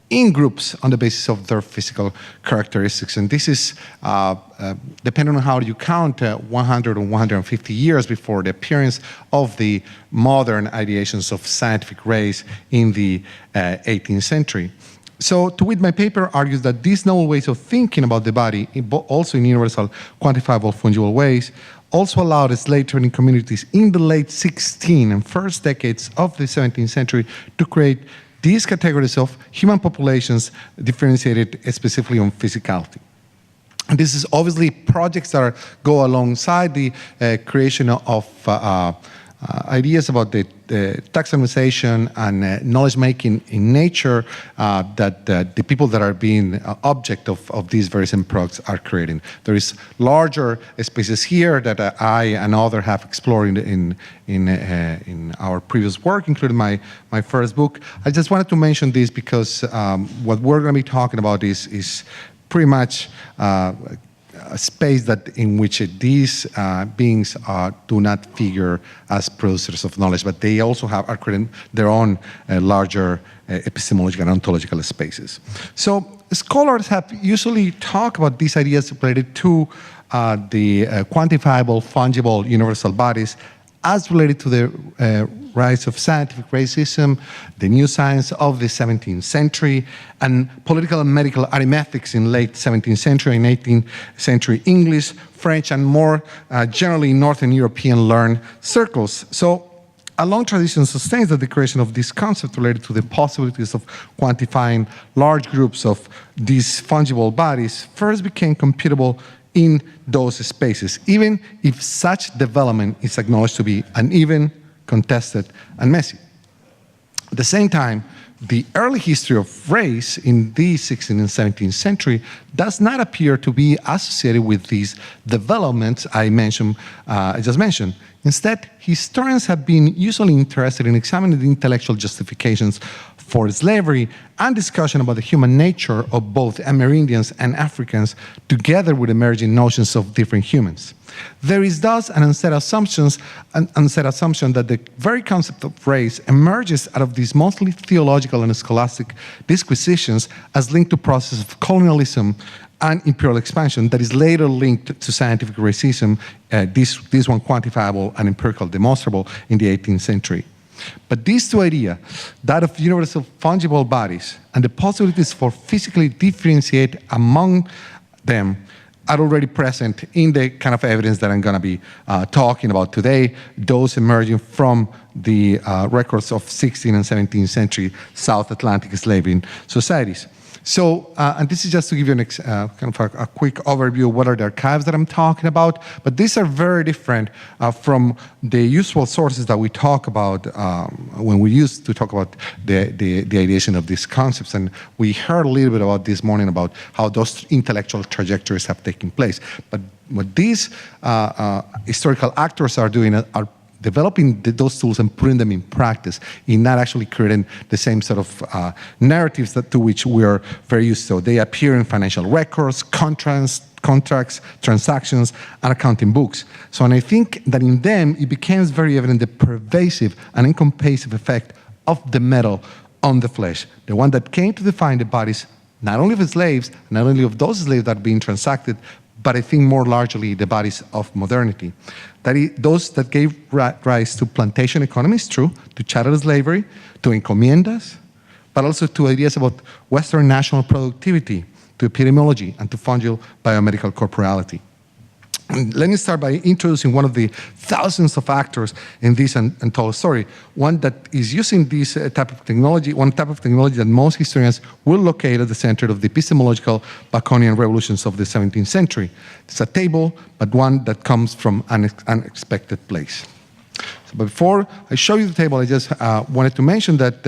in groups on the basis of their physical characteristics. And this is, depending on how you count, 100 or 150 years before the appearance of the modern ideations of scientific race in the 18th century. So, to wit, my paper argues that these novel ways of thinking about the body, also in universal, quantifiable, fungible ways, also allowed slave trading communities in the late 16th and first decades of the 17th century to create these categories of human populations differentiated specifically on physicality. And this is obviously projects that go alongside the creation of ideas about the taxonomization and knowledge making in nature that the people that are being object of these various products are creating. There is larger spaces here that I and others have explored in our previous work, including my first book. I just wanted to mention this because what we're going to be talking about is pretty much a space that in which these beings do not figure as producers of knowledge, but they also are creating their own larger epistemological and ontological spaces. So scholars have usually talked about these ideas related to the quantifiable, fungible, universal bodies as related to the rise of scientific racism, the new science of the 17th century, and political and medical arithmetics in late 17th century and 18th century English, French, and more generally Northern European learned circles. So a long tradition sustains that the creation of this concept related to the possibilities of quantifying large groups of these fungible bodies first became computable in those spaces, even if such development is acknowledged to be uneven, contested, and messy. At the same time, the early history of race in the 16th and 17th century does not appear to be associated with these developments I just mentioned. Instead, historians have been usually interested in examining the intellectual justifications for slavery and discussion about the human nature of both Amerindians and Africans, together with emerging notions of different humans. There is thus an unsaid assumption that the very concept of race emerges out of these mostly theological and scholastic disquisitions as linked to processes of colonialism and imperial expansion that is later linked to scientific racism, this one quantifiable and empirical demonstrable in the 18th century. But these two ideas, that of universal fungible bodies and the possibilities for physically differentiate among them, are already present in the kind of evidence that I'm going to be talking about today, those emerging from the records of 16th and 17th century South Atlantic slaving societies. So, and this is just to give you kind of a quick overview of what are the archives that I'm talking about, but these are very different from the usual sources that we talk about when we used to talk about the ideation of these concepts. And we heard a little bit about this morning about how those intellectual trajectories have taken place. But what these historical actors are doing are developing those tools and putting them in practice, in not actually creating the same sort of narratives to which we're very used to. They appear in financial records, contracts, transactions, and accounting books. So, and I think that in them, it becomes very evident the pervasive and encompassive effect of the metal on the flesh, the one that came to define the bodies, not only of the slaves, not only of those slaves that are being transacted, but I think more largely the bodies of modernity. That is, those that gave rise to plantation economies, true, to chattel slavery, to encomiendas, but also to ideas about Western national productivity, to epidemiology, and to fungal biomedical corporality. And let me start by introducing one of the thousands of actors in this untold story, one that is using this type of technology, one type of technology that most historians will locate at the center of the epistemological Baconian revolutions of the 17th century. It's a table, but one that comes from an unexpected place. So before I show you the table, I just wanted to mention that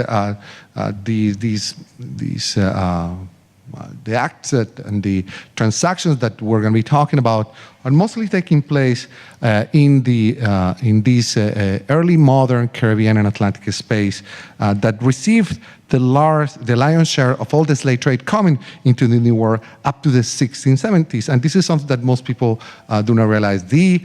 the acts and the transactions that we're going to be talking about are mostly taking place in this early modern Caribbean and Atlantic space that received the lion's share of all the slave trade coming into the New World up to the 1670s. And this is something that most people do not realize. The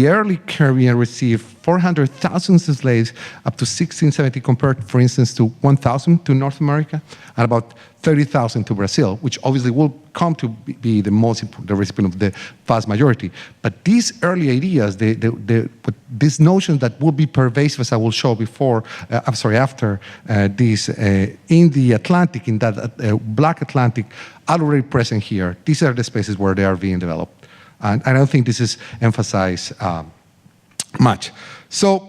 early Caribbean received 400,000 slaves up to 1670 compared, for instance, to 1,000 to North America and about 30,000 to Brazil, which obviously will come to be the most important, the recipient of the vast majority. But these early ideas, this notion that will be pervasive, as I will show after this, in the Atlantic, in that Black Atlantic, are already present here. These are the spaces where they are being developed. And I don't think this is emphasized much. So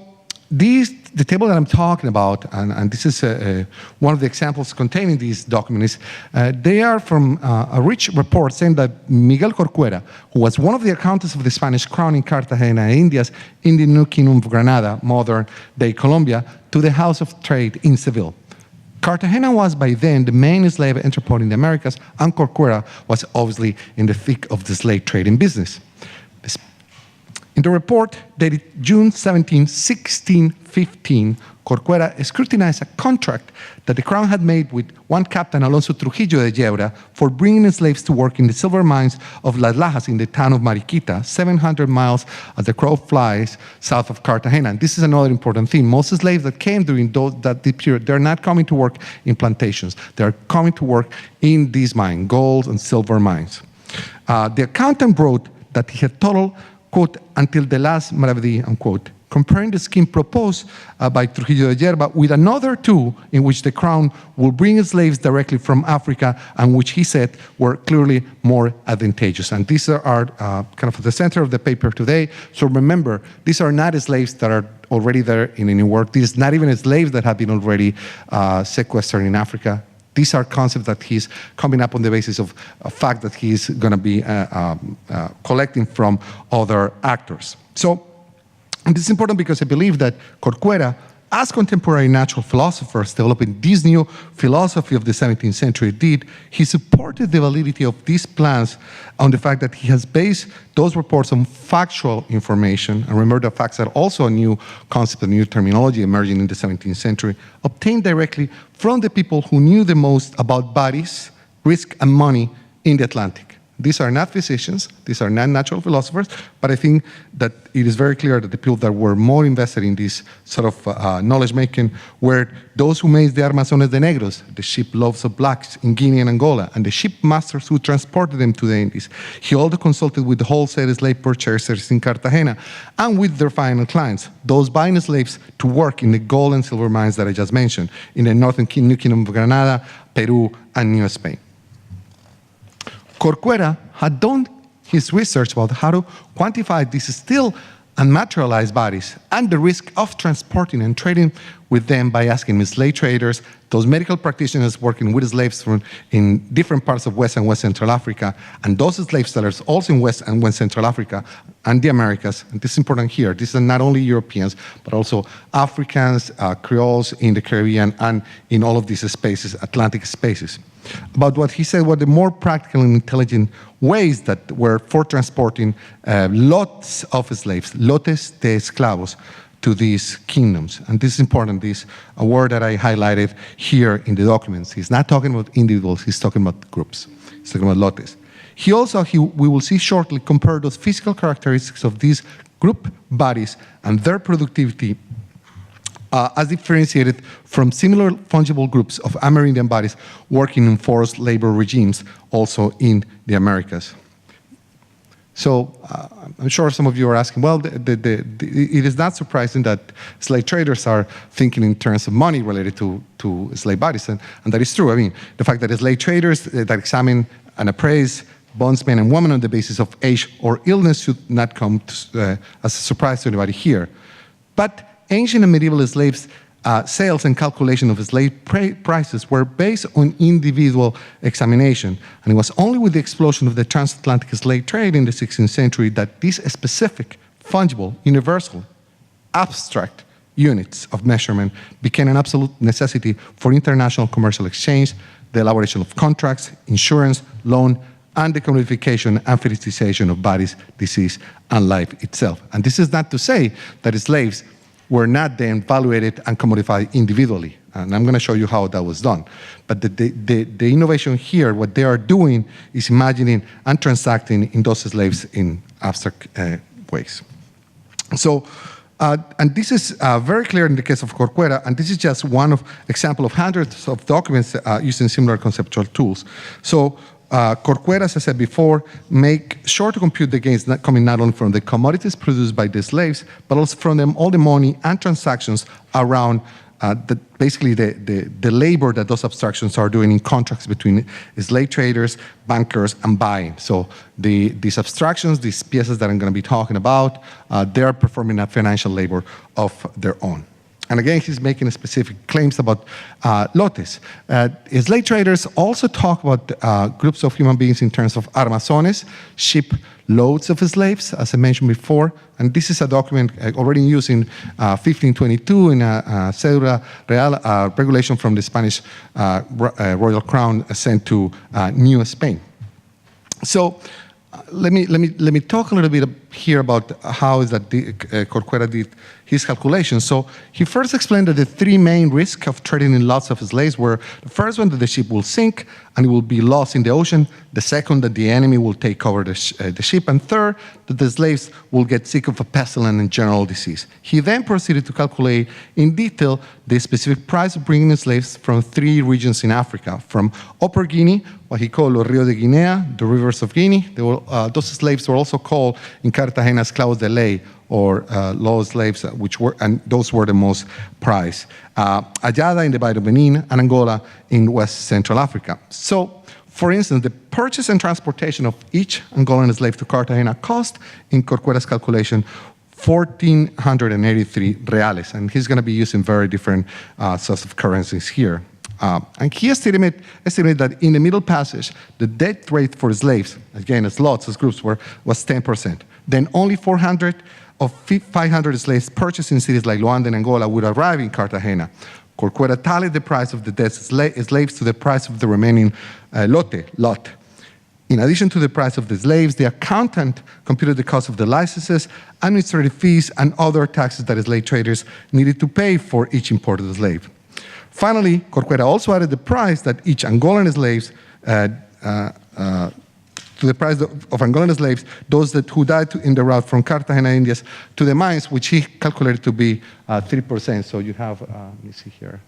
the table that I'm talking about, and this is one of the examples contained in these documents, they are from a rich report saying that Miguel Corcuera, who was one of the accountants of the Spanish crown in Cartagena, Indias, in the New Kingdom of Granada, modern-day Colombia, to the House of Trade in Seville. Cartagena was by then the main slave entrepot in the Americas, and Corcuera was obviously in the thick of the slave trading business. In the report dated June 17, 1615, Corcuera scrutinized a contract that the crown had made with one Captain Alonso Trujillo de Yebra for bringing slaves to work in the silver mines of Las Lajas in the town of Mariquita, 700 miles as the crow flies south of Cartagena. And this is another important thing. Most slaves that came during that period, they're not coming to work in plantations. They're coming to work in these mines, gold and silver mines. The accountant wrote that he had total, quote, until the last maravedi, unquote, comparing the scheme proposed by Trujillo de Yerba with another two in which the crown will bring slaves directly from Africa and which he said were clearly more advantageous. And these are kind of at the center of the paper today. So remember, these are not slaves that are already there in the New World. These are not even slaves that have been already sequestered in Africa. These are concepts that he's coming up on the basis of a fact that he's going to be collecting from other actors. So, and this is important because I believe that Corcuera as contemporary natural philosophers developing this new philosophy of the 17th century did, he supported the validity of these plans on the fact that he has based those reports on factual information. And remember, the facts are also a new concept, a new terminology emerging in the 17th century, obtained directly from the people who knew the most about bodies, risk, and money in the Atlantic. These are not physicians, these are not natural philosophers, but I think that it is very clear that the people that were more invested in this sort of knowledge-making were those who made the armazones de negros, the ship loaves of blacks in Guinea and Angola, and the ship masters who transported them to the Indies. He also consulted with the wholesale slave purchasers in Cartagena and with their final clients, those buying slaves to work in the gold and silver mines that I just mentioned, in the northern New Kingdom of Granada, Peru, and New Spain. Corcuera had done his research about how to quantify these still unmaterialized bodies and the risk of transporting and trading with them by asking slave traders, those medical practitioners working with slaves from in different parts of West and West Central Africa, and those slave sellers also in West and West Central Africa and the Americas. And this is important here. These are not only Europeans, but also Africans, Creoles in the Caribbean, and in all of these spaces, Atlantic spaces. About what he said were the more practical and intelligent ways that were for transporting lots of slaves, lotes de esclavos, to these kingdoms. And this is important, this a word that I highlighted here in the documents. He's not talking about individuals, he's talking about groups. He's talking about lotes. He also, we will see shortly, compared those physical characteristics of these group bodies and their productivity as differentiated from similar fungible groups of Amerindian bodies working in forced labor regimes also in the Americas. So I'm sure some of you are asking, well, it is not surprising that slave traders are thinking in terms of money related to slave bodies, and that is true. I mean, the fact that slave traders that examine and appraise bondsmen and women on the basis of age or illness should not come as a surprise to anybody here. But ancient and medieval slaves' sales and calculation of slave prices were based on individual examination. And it was only with the explosion of the transatlantic slave trade in the 16th century that these specific, fungible, universal, abstract units of measurement became an absolute necessity for international commercial exchange, the elaboration of contracts, insurance, loan, and the commodification and fetishization of bodies, disease, and life itself. And this is not to say that slaves were not then evaluated and commodified individually. And I'm going to show you how that was done. But the innovation here, what they are doing is imagining and transacting in those slaves in abstract ways. So, and this is very clear in the case of Corcuera, and this is just one example of hundreds of documents using similar conceptual tools. So, Corcuera, as I said before, make sure to compute the gains coming not only from the commodities produced by the slaves, but also from them all the money and transactions around basically the labor that those abstractions are doing in contracts between slave traders, bankers, and buying. So these abstractions, these pieces that I'm going to be talking about, they are performing a financial labor of their own. And again, he's making specific claims about lotes. Slave traders also talk about groups of human beings in terms of armazones, ship loads of slaves, as I mentioned before. And this is a document already used in 1522 in a Cédula Real regulation from the Spanish Royal Crown sent to New Spain. So let me talk a little bit here about how is that Corcuera did his calculations. So he first explained that the three main risks of trading in lots of slaves were the first one, that the ship will sink and it will be lost in the ocean. The second, that the enemy will take over the ship. And third, that the slaves will get sick of a pestilence and general disease. He then proceeded to calculate in detail the specific price of bringing slaves from three regions in Africa, from Upper Guinea, what he called the Rio de Guinea, the rivers of Guinea. Those slaves were also called in Cartagena esclavos de ley, or law slaves, and those were the most prized. Ayada in the Bay of Benin, and Angola in West Central Africa. So, for instance, the purchase and transportation of each Angolan slave to Cartagena cost, in Corcuera's calculation, 1,483 reales, and he's going to be using very different sorts of currencies here. And he estimated that in the Middle Passage, the death rate for slaves, again as lots, as groups, was 10%. then only 400 of 500 slaves purchased in cities like Luanda and Angola would arrive in Cartagena. Corcuera tallied the price of the dead slaves to the price of the remaining lot. In addition to the price of the slaves, the accountant computed the cost of the licenses, administrative fees, and other taxes that slave traders needed to pay for each imported slave. Finally, Corcuera also added the price that each Angolan slaves to the price of Angolan slaves, those who died in the route from Cartagena, Indias, to the mines, which he calculated to be 3%. So you have, let me see here.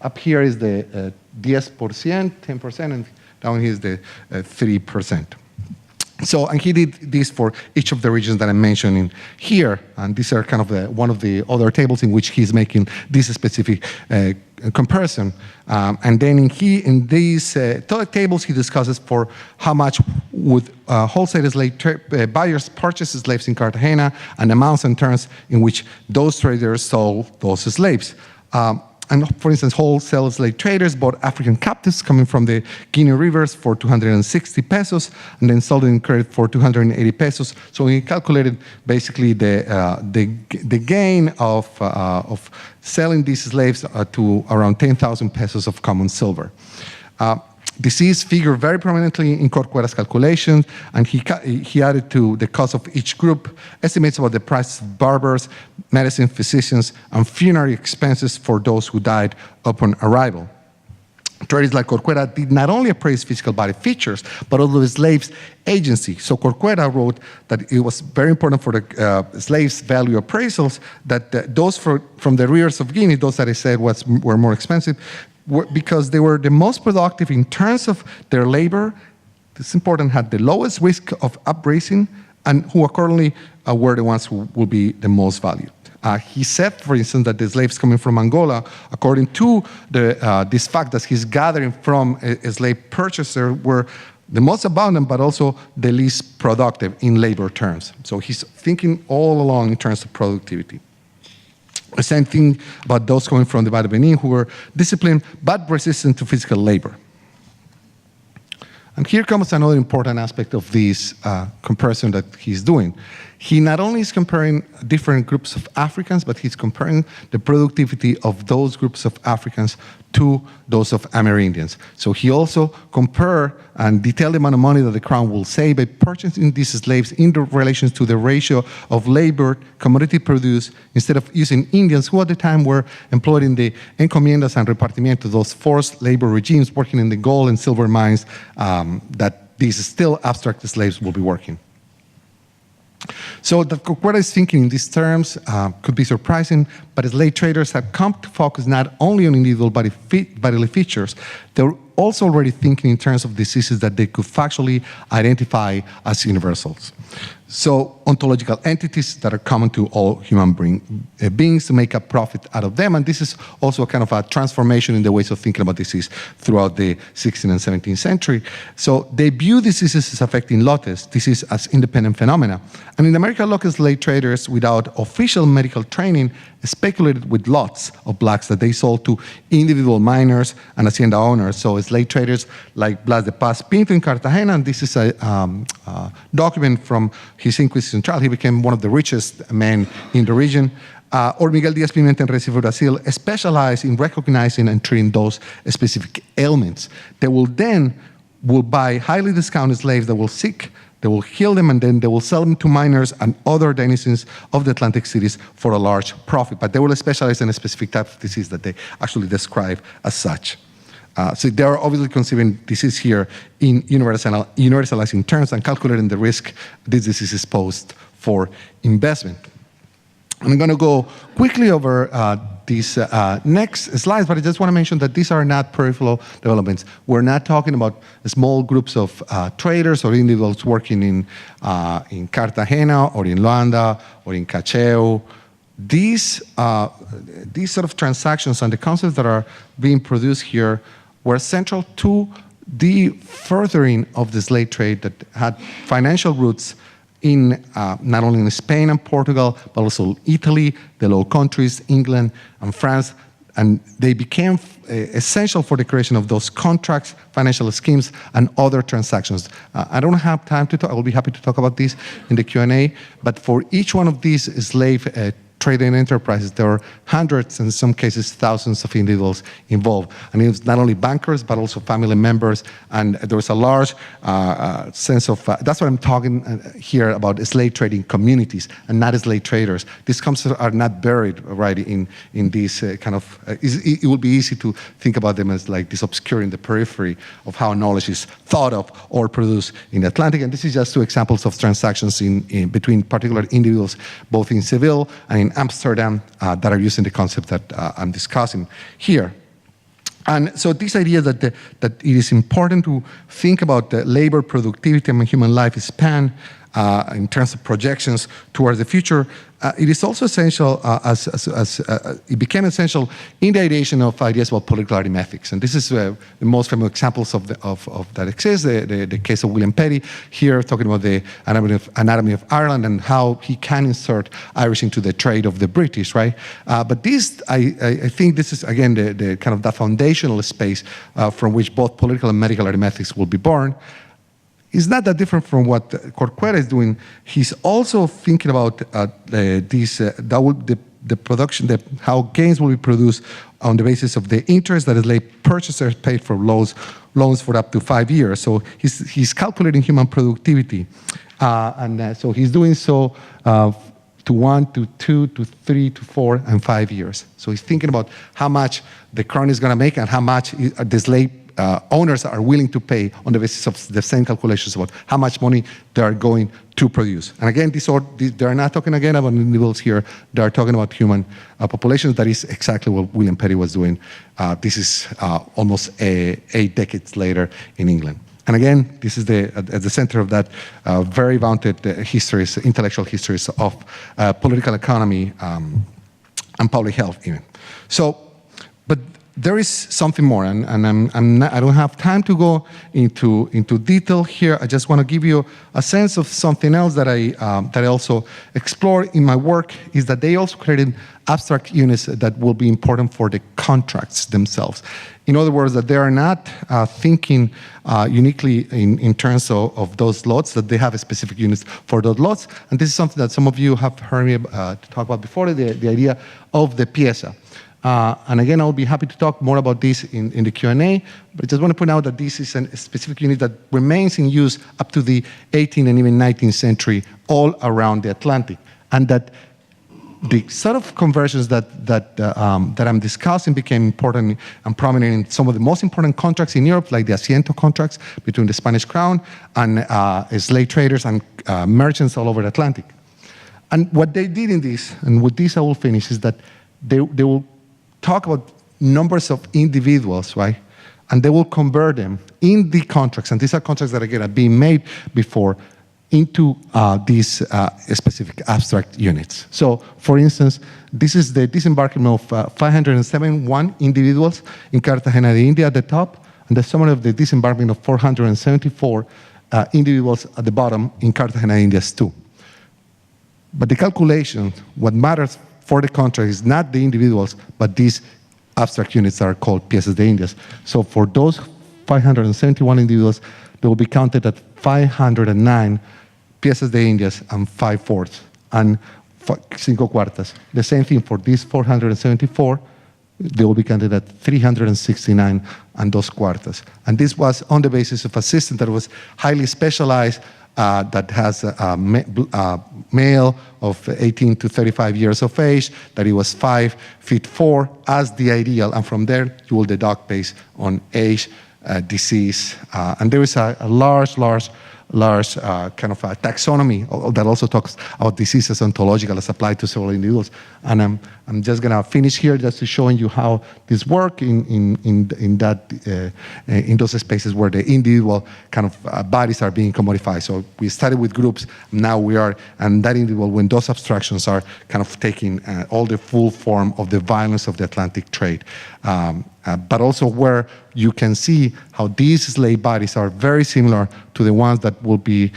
Up here is the 10%, 10%, and down here is the 3%. So, and he did this for each of the regions that I'm mentioning here, and these are kind of one of the other tables in which he's making this specific comparison. And then in these tables, he discusses for how much would wholesale slave buyers purchase slaves in Cartagena, and amounts and terms in which those traders sold those slaves. And for instance, wholesale slave traders bought African captives coming from the Guinea rivers for 260 pesos, and then sold in credit for 280 pesos. So he calculated basically the gain of selling these slaves to around 10,000 pesos of common silver. This is figured very prominently in Corcuera's calculations, and he added to the cost of each group estimates about the price of barbers, medicine, physicians, and funerary expenses for those who died upon arrival. Traders like Corcuera did not only appraise physical body features, but also the slave's agency. So Corcuera wrote that it was very important for the slaves' value appraisals that those from the rivers of Guinea, those that I said were more expensive, because they were the most productive in terms of their labor. It's important, had the lowest risk of upraising, and who accordingly were the ones who will be the most valued. He said, for instance, that the slaves coming from Angola, according to this fact that he's gathering from a slave purchaser, were the most abundant, but also the least productive in labor terms. So he's thinking all along in terms of productivity. The same thing about those coming from the Val Benin who were disciplined but resistant to physical labor. And here comes another important aspect of this comparison that he's doing. He not only is comparing different groups of Africans, but he's comparing the productivity of those groups of Africans to those of Amerindians. So he also compared and detailed the amount of money that the crown will save by purchasing these slaves in relation to the ratio of labor, commodity produced, instead of using Indians who at the time were employed in the encomiendas and repartimientos, those forced labor regimes working in the gold and silver mines that these still abstract slaves will be working. So that Corcuera is thinking in these terms could be surprising, but slave traders have come to focus not only on individual bodily features, they're also already thinking in terms of diseases that they could factually identify as universals. So ontological entities that are common to all human beings to make a profit out of them. And this is also a kind of a transformation in the ways of thinking about disease throughout the 16th and 17th century. So they view diseases as affecting lotes, disease as independent phenomena. And in America, local slave traders without official medical training speculated with lots of blacks that they sold to individual miners and hacienda owners. So slave traders like Blas de Paz Pinto in Cartagena, and this is a document from his Inquisition trial. He became one of the richest men in the region. Or Miguel Díaz Pimenta in Recife, Brazil, specialized in recognizing and treating those specific ailments. They will buy highly discounted slaves that will seek, they will heal them, and then they will sell them to miners and other denizens of the Atlantic cities for a large profit. But they will specialize in a specific type of disease that they actually describe as such. So they are obviously conceiving disease here in universalizing terms and calculating the risk this disease is posed for investment. I'm going to go quickly over these next slides, but I just want to mention that these are not peripheral developments. We're not talking about small groups of traders or individuals working in Cartagena or in Luanda or in Cacheu. These sort of transactions and the concepts that are being produced here were central to the furthering of the slave trade that had financial roots in not only in Spain and Portugal, but also Italy, the Low Countries, England, and France, and they became essential for the creation of those contracts, financial schemes, and other transactions. I don't have time to talk. I will be happy to talk about this in the Q&A, but for each one of these slave trading enterprises, there were hundreds, and in some cases thousands of individuals involved. And it was not only bankers, but also family members, and there was a large sense of, that's what I'm talking here about, slave trading communities and not slave traders. These concepts are not buried right in these kind of, it would be easy to think about them as like this obscure in the periphery of how knowledge is thought of or produced in the Atlantic. And this is just two examples of transactions in between particular individuals, both in Seville and in Amsterdam, that are using the concept that I'm discussing here. And so this idea that it is important to think about the labor productivity and human lifespan in terms of projections towards the future, it is also essential as it became essential in the ideation of ideas about political arithmetics. And this is the most famous examples of that exist. The case of William Petty here, talking about the anatomy of Ireland and how he can insert Irish into the trade of the British, right? But this, I think this is again the kind of the foundational space from which both political and medical arithmetics will be born. It's not that different from what Corcuera is doing. He's also thinking about the production, how gains will be produced on the basis of the interest that slave purchasers paid for loans for up to 5 years. So he's calculating human productivity, and so he's doing so to 1, to 2, to 3, to 4, and 5 years. So he's thinking about how much the crown is going to make and how much the slave owners are willing to pay on the basis of the same calculations about how much money they are going to produce. And again, they are not talking again about individuals here. They are talking about human populations. That is exactly what William Petty was doing. This is almost 8 decades later in England. And again, this is at the center of that very vaunted histories, intellectual histories of political economy and public health even. So, but there is something more, and I don't have time to go into detail here. I just want to give you a sense of something else that I also explore in my work, is that they also created abstract units that will be important for the contracts themselves. In other words, that they are not thinking uniquely in terms of those lots, that they have a specific units for those lots. And this is something that some of you have heard me talk about before, the idea of the pieza. And again, I'll be happy to talk more about this in the Q&A, but I just want to point out that this is a specific unit that remains in use up to the 18th and even 19th century all around the Atlantic. And that the sort of conversions that I'm discussing became important and prominent in some of the most important contracts in Europe, like the Asiento contracts between the Spanish crown and slave traders and merchants all over the Atlantic. And what they did in this, and with this I will finish, is that they will talk about numbers of individuals, right? And they will convert them in the contracts, and these are contracts that again are being made before, into these specific abstract units. So, for instance, this is the disembarkment of 571 individuals in Cartagena de India at the top, and the summary of the disembarkment of 474 individuals at the bottom in Cartagena de Indias too. But the calculation, what matters for the contract is not the individuals, but these abstract units that are called piezas de Indias. So for those 571 individuals, they will be counted at 509 piezas de Indias and 5/4 and 5 cuartas. The same thing for these 474, they will be counted at 369 and 2 cuartas. And this was on the basis of a system that was highly specialized, that has a male of 18 to 35 years of age, that he was 5'4" as the ideal, and from there you will deduct based on age, disease, and there is a large kind of a taxonomy that also talks about diseases ontological as applied to several individuals. And I'm just gonna finish here just to showing you how this work in those spaces where the individual kind of bodies are being commodified. So we started with groups, now we are, and that individual, when those abstractions are kind of taking all the full form of the violence of the Atlantic trade. But also where you can see how these slave bodies are very similar to the ones that will be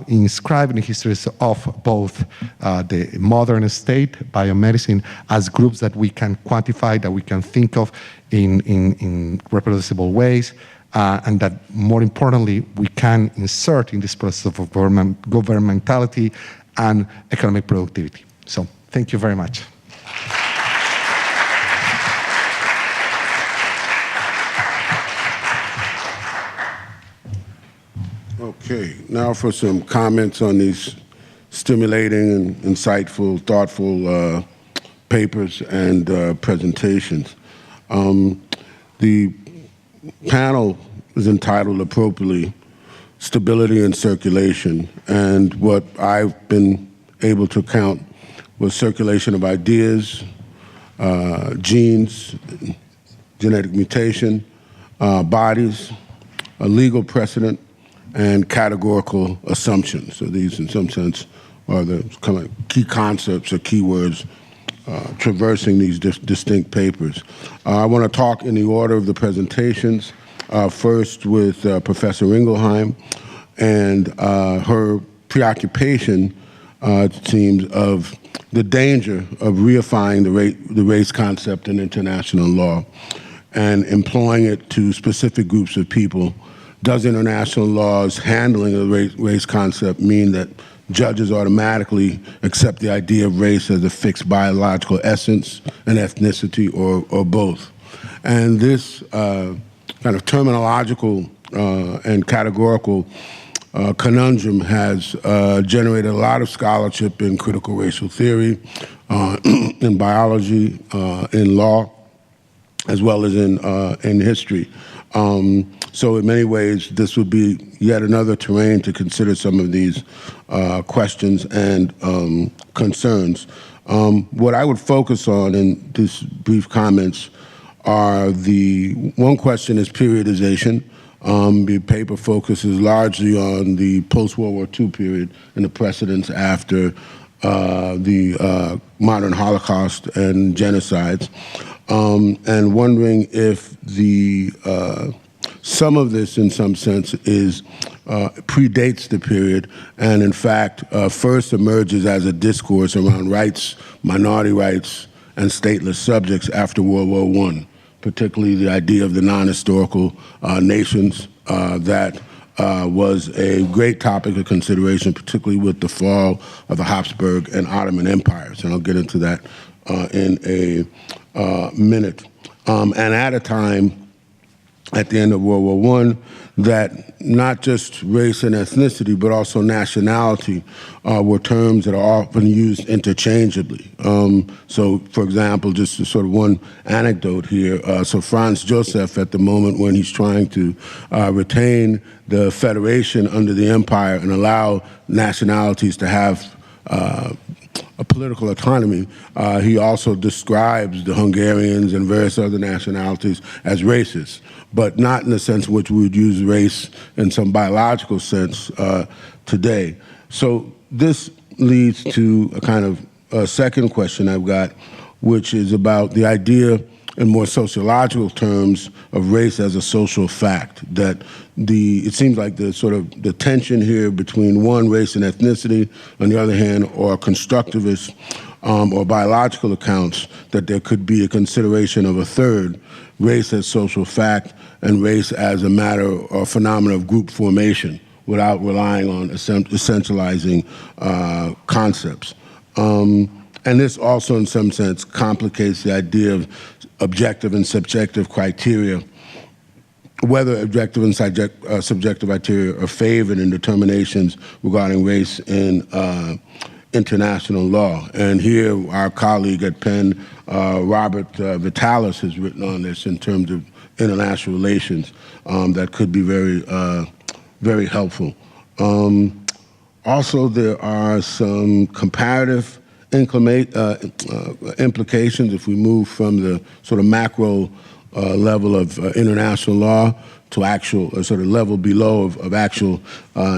inscribed in the histories of both the modern state, biomedicine, as groups that we can quantify, that we can think of in reproducible ways, and that, more importantly, we can insert in this process of governmentality and economic productivity. So thank you very much. Okay, now for some comments on these stimulating and insightful, thoughtful papers and presentations. The panel is entitled appropriately, Stability and Circulation, and what I've been able to count was circulation of ideas, genes, genetic mutation, bodies, a legal precedent, and categorical assumptions. So these, in some sense, are the kind of key concepts or keywords traversing these distinct papers. I want to talk in the order of the presentations, first with Professor Ingelheim and her preoccupation, it seems, of the danger of reifying the race concept in international law and employing it to specific groups of people. Does international law's handling of the race concept mean that judges automatically accept the idea of race as a fixed biological essence and ethnicity, or both? And this kind of terminological and categorical conundrum has generated a lot of scholarship in critical racial theory, in biology, in law, as well as in history. So in many ways, this would be yet another terrain to consider some of these questions and concerns. What I would focus on in these brief comments are one question is periodization. The paper focuses largely on the post-World War II period and the precedents after the modern Holocaust and genocides, and wondering if some of this, in some sense, predates the period and, in fact, first emerges as a discourse around rights, minority rights, and stateless subjects after World War I, particularly the idea of the non-historical nations that was a great topic of consideration, particularly with the fall of the Habsburg and Ottoman empires, and I'll get into that in a minute. And at a time, at the end of World War I, that not just race and ethnicity, but also nationality were terms that are often used interchangeably. So, for example, just sort of one anecdote here. So Franz Joseph, at the moment when he's trying to retain the federation under the empire and allow nationalities to have a political autonomy, he also describes the Hungarians and various other nationalities as racist, but not in the sense in which we would use race in some biological sense today. So this leads to a kind of a second question I've got, which is about the idea in more sociological terms of race as a social fact, that it seems like the tension here between one, race and ethnicity, on the other hand, or constructivist or biological accounts, that there could be a consideration of a third, race as social fact and race as a matter or phenomena of group formation without relying on essentializing concepts. And this also, in some sense, complicates the idea of objective and subjective criteria, whether objective and subjective criteria are favored in determinations regarding race in international law. And here, our colleague at Penn, Robert Vitalis, has written on this in terms of international relations that could be very, very helpful. Also, there are some comparative implications if we move from the sort of macro level of international law to actual sort of level below of actual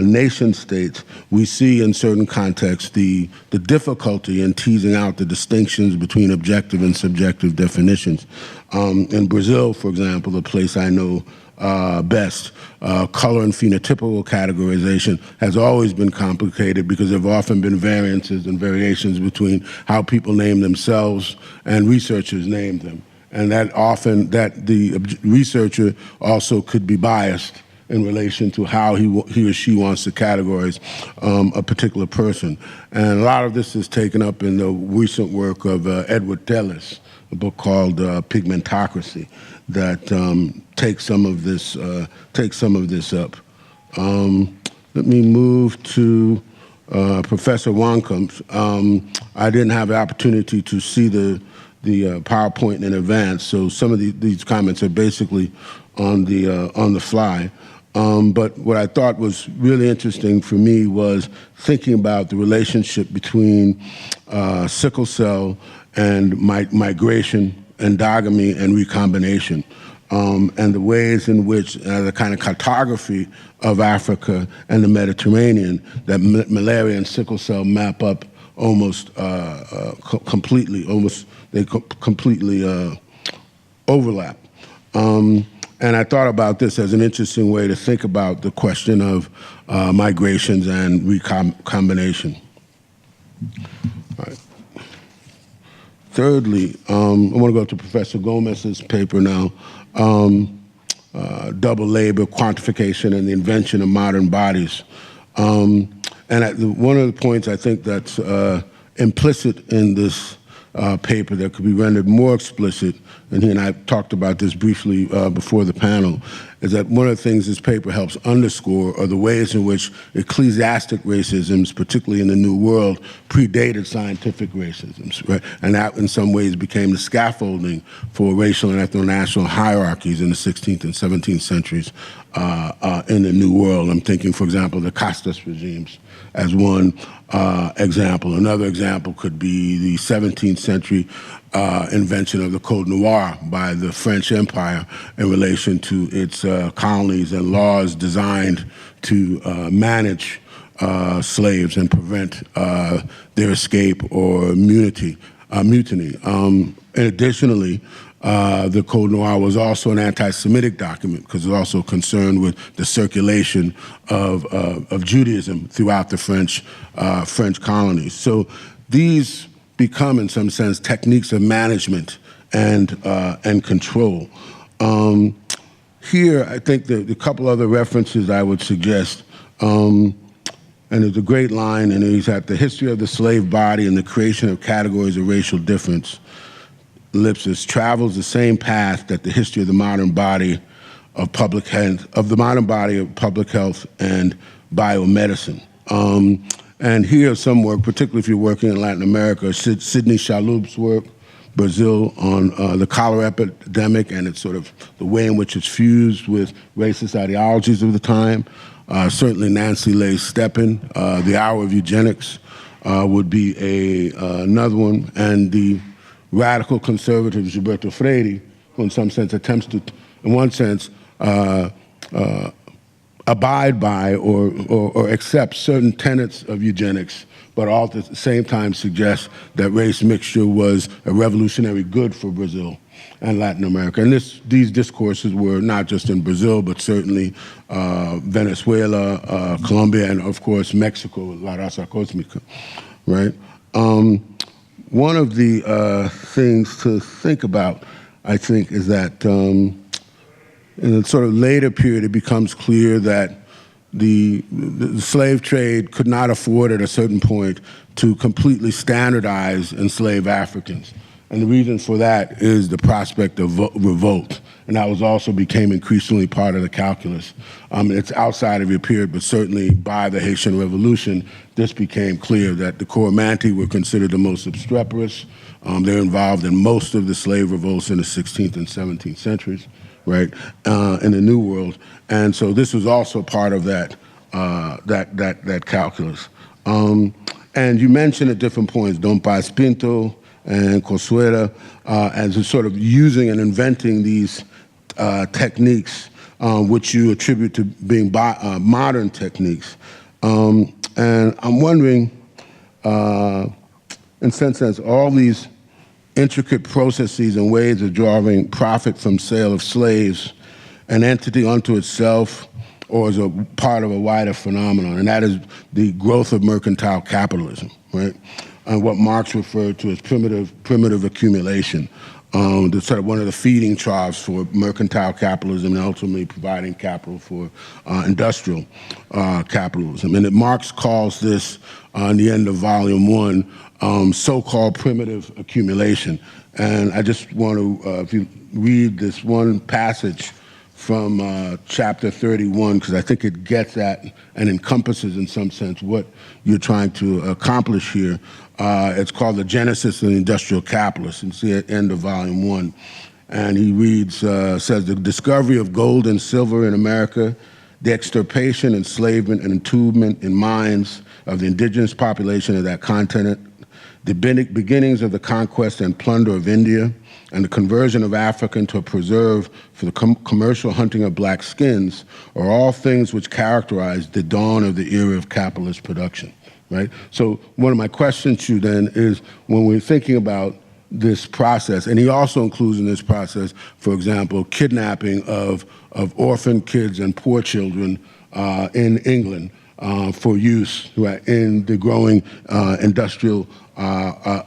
nation states. We see in certain contexts the difficulty in teasing out the distinctions between objective and subjective definitions. In Brazil, for example, a place I know best. Color and phenotypical categorization has always been complicated because there have often been variances and variations between how people name themselves and researchers name them. And that the researcher also could be biased in relation to how he or she wants to categorize a particular person. And a lot of this is taken up in the recent work of Edward Tellis, a book called Pigmentocracy, that takes some of this up. Let me move to Professor Wankamp. I didn't have the opportunity to see the PowerPoint in advance, so some of these comments are basically on the fly. But what I thought was really interesting for me was thinking about the relationship between sickle cell and migration, endogamy, and recombination, and the ways in which the kind of cartography of Africa and the Mediterranean that malaria and sickle cell map up almost completely, completely overlap. And I thought about this as an interesting way to think about the question of migrations and recombination. All right. Thirdly, I want to go to Professor Gomez's paper now, Double Labor, Quantification, and the Invention of Modern Bodies. And one of the points I think that's implicit in this paper that could be rendered more explicit, and he and I talked about this briefly before the panel, is that one of the things this paper helps underscore are the ways in which ecclesiastic racisms, particularly in the New World, predated scientific racisms, right? And that in some ways became the scaffolding for racial and ethno-national hierarchies in the 16th and 17th centuries in the New World. I'm thinking, for example, the castas regimes as one example. Another example could be the 17th century invention of the Code Noir by the French Empire in relation to its colonies and laws designed to manage slaves and prevent their escape or mutiny. And additionally, the Code Noir was also an anti-Semitic document because it was also concerned with the circulation of Judaism throughout the French colonies. So these become, in some sense, techniques of management and control. Here, I think the couple other references I would suggest, and there's a great line, and he's at the history of the slave body and the creation of categories of racial difference. Ellipsis travels the same path that the history of the modern body of public health, and biomedicine. And here's some work, particularly if you're working in Latin America, Sidney Chaloup's work, Brazil, on the cholera epidemic and it's sort of the way in which it's fused with racist ideologies of the time. Certainly Nancy Leigh Steppen, The Hour of Eugenics would be another one, and the radical conservative Gilberto Freire, who in some sense attempts to, in one sense, abide by or accept certain tenets of eugenics, but all at the same time suggests that race mixture was a revolutionary good for Brazil and Latin America. And these discourses were not just in Brazil, but certainly Venezuela, Colombia, and of course Mexico, La Raza Cósmica, right? One of the things to think about, I think, is that in a sort of later period, it becomes clear that the slave trade could not afford at a certain point to completely standardize enslaved Africans. And the reason for that is the prospect of revolt. And that also became increasingly part of the calculus. It's outside of your period, but certainly by the Haitian Revolution, this became clear that the Coromantee were considered the most obstreperous. They're involved in most of the slave revolts in the 16th and 17th centuries, right, in the New World. And so this was also part of that calculus. And you mentioned at different points, Don Paz Pinto and Cosuera, as a sort of using and inventing these techniques, which you attribute to being modern techniques. And I'm wondering, in some sense, all these intricate processes and ways of drawing profit from sale of slaves an entity unto itself or as a part of a wider phenomenon, and that is the growth of mercantile capitalism, right? And what Marx referred to as primitive accumulation, the sort of one of the feeding troughs for mercantile capitalism and ultimately providing capital for industrial capitalism. And that Marx calls this, in the end of volume 1, so-called primitive accumulation. And I just want to, if you read this one passage from chapter 31, because I think it gets at and encompasses in some sense what you're trying to accomplish here. It's called The Genesis of the Industrial Capitalist. It's the end of volume 1. And he reads, says, the discovery of gold and silver in America, the extirpation, enslavement, and entombment in mines of the indigenous population of that continent, the beginnings of the conquest and plunder of India, and the conversion of Africa into a preserve for the commercial hunting of black skins are all things which characterize the dawn of the era of capitalist production, right? So one of my questions to you then is, when we're thinking about this process, and he also includes in this process, for example, kidnapping of orphan kids and poor children in England for use, right, in the growing industrial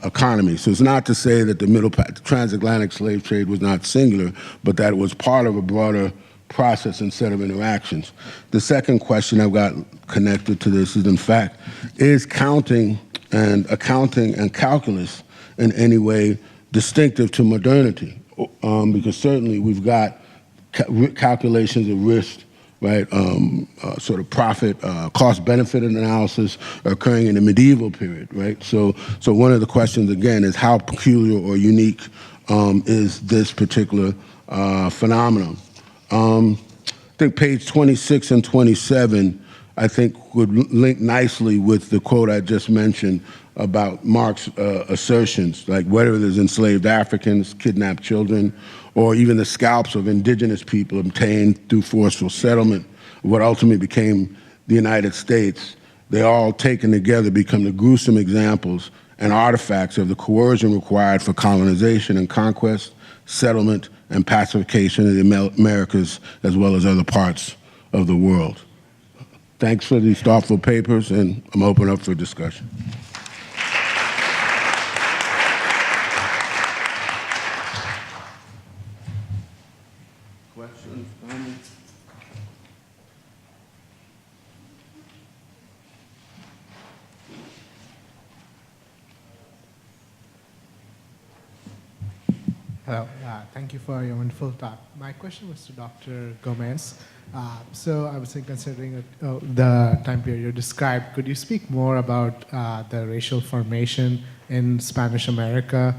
economy. So it's not to say that the transatlantic slave trade was not singular, but that it was part of a broader process and set of interactions. The second question I've got connected to this is, in fact, is counting and accounting and calculus in any way distinctive to modernity? Because certainly we've got calculations of risk, right, sort of profit, cost-benefit analysis occurring in the medieval period, right? So one of the questions, again, is how peculiar or unique is this particular phenomenon? I think page 26 and 27, I think, would link nicely with the quote I just mentioned about Marx's assertions, like whether there's enslaved Africans, kidnapped children, or even the scalps of indigenous people obtained through forceful settlement, what ultimately became the United States. They all taken together become the gruesome examples and artifacts of the coercion required for colonization and conquest, settlement, and pacification of the Americas, as well as other parts of the world. Thanks for these thoughtful papers, and I'm open up for discussion. Questions, comments? Hello, thank you for your wonderful talk. My question was to Dr. Gomez. So I was considering the time period you described. Could you speak more about the racial formation in Spanish America,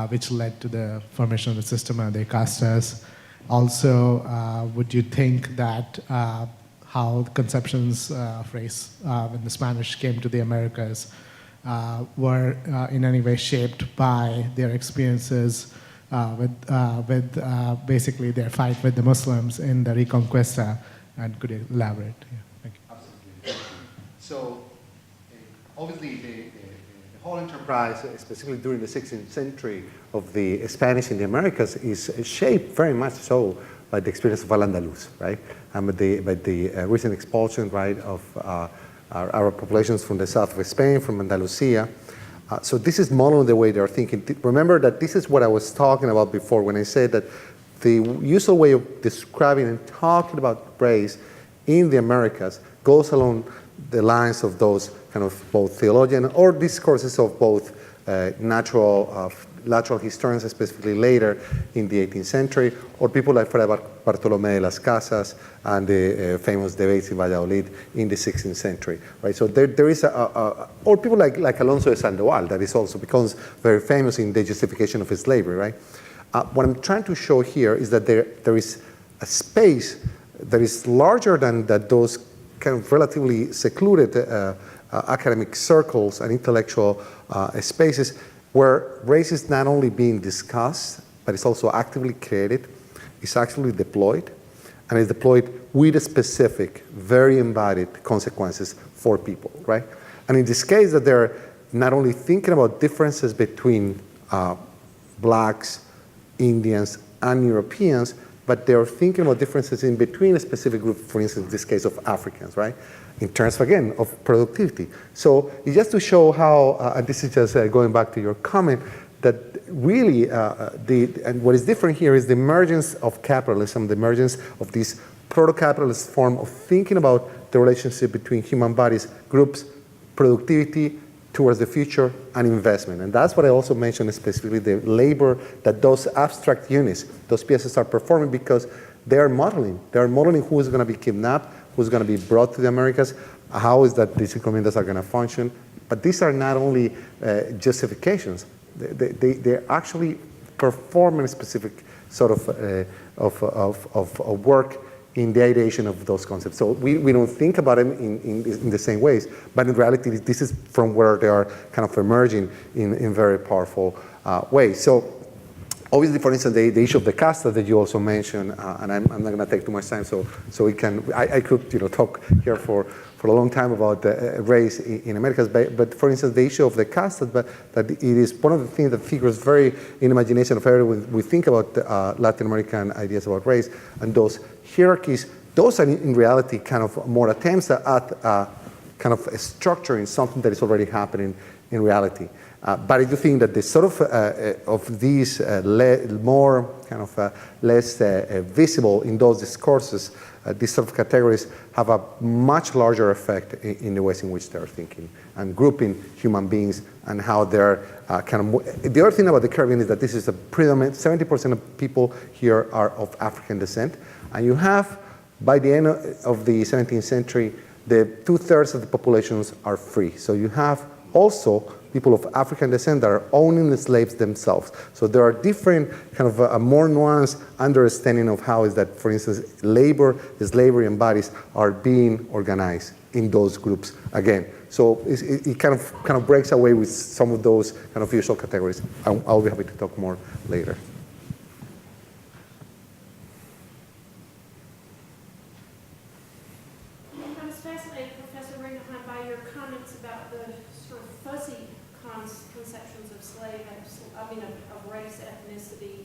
which led to the formation of the Sistema de Castas? Also, would you think that how the conceptions of race when the Spanish came to the Americas were in any way shaped by their experiences with basically their fight with the Muslims in the Reconquista, and could you elaborate? Yeah, thank you. Absolutely. So, obviously, the whole enterprise, specifically during the 16th century of the Spanish in the Americas, is shaped very much so by the experience of Al-Andalus, right? And by the recent expulsion, right, of Arab populations from the south of Spain, from Andalusia. So this is modeling the way they're thinking. Remember that this is what I was talking about before when I said that the usual way of describing and talking about race in the Americas goes along the lines of those kind of both theologian or discourses of both natural historians, specifically later in the 18th century, or people like Fray Bartolomé de las Casas and the famous debates in Valladolid in the 16th century, right? So there is or people like Alonso de Sandoval, that is also becomes very famous in the justification of slavery, right? What I'm trying to show here is that there is a space that is larger than those kind of relatively secluded academic circles and intellectual spaces, where race is not only being discussed, but it's also actively created, it's actually deployed, and it's deployed with a specific, very embodied consequences for people, right? And in this case, that they're not only thinking about differences between blacks, Indians, and Europeans, but they're thinking about differences in between a specific group, for instance, in this case of Africans, right? In terms, again, of productivity. So it's just to show how, and this is just going back to your comment, that really, and what is different here is the emergence of capitalism, the emergence of this proto-capitalist form of thinking about the relationship between human bodies, groups, productivity, towards the future, and investment. And that's what I also mentioned specifically, the labor that those abstract units, those PSS are performing, because they are modeling. They are modeling who is going to be kidnapped, who's going to be brought to the Americas, how is that these communities are going to function. But these are not only justifications. They're actually performing a specific sort of work in the ideation of those concepts. So we don't think about them in the same ways, but in reality, this is from where they are kind of emerging in very powerful ways. So obviously, for instance, the issue of the castas that you also mentioned, and I'm not going to take too much time, so we can, I could talk here for a long time about race in Americas, but for instance, the issue of the castas, but that it is one of the things that figures very in the imagination of everyone when we think about Latin American ideas about race, and those hierarchies, those are in reality kind of more attempts at kind of structuring something that is already happening in reality. But I do think that the sort of these more kind of less visible in those discourses, these sort of categories have a much larger effect in the ways in which they're thinking and grouping human beings and how they're kind of. The other thing about the Caribbean is that this is a predominant, 70% of people here are of African descent, and you have, by the end of the 17th century, the 2/3 of the populations are free. So you have also people of African descent that are owning the slaves themselves. So there are different kind of a more nuanced understanding of how is that, for instance, labor, slavery, and bodies are being organized in those groups again. So it kind of breaks away with some of those kind of usual categories. I'll be happy to talk more later. I was fascinated, Professor Ringelheim, by your comments about the sort of fuzzy conceptions of of race, ethnicity,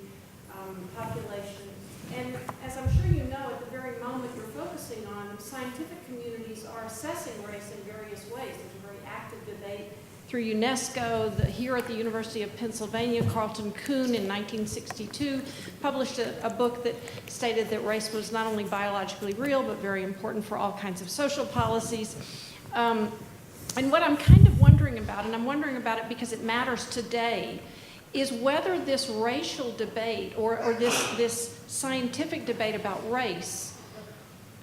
population. And as I'm sure you know, at the very moment you're focusing on, scientific communities are assessing race in various ways. There's a very active debate through UNESCO. Here at the University of Pennsylvania, Carlton Kuhn in 1962 published a book that stated that race was not only biologically real, but very important for all kinds of social policies. And what I'm kind of wondering about, and I'm wondering about it because it matters today, is whether this racial debate or this scientific debate about race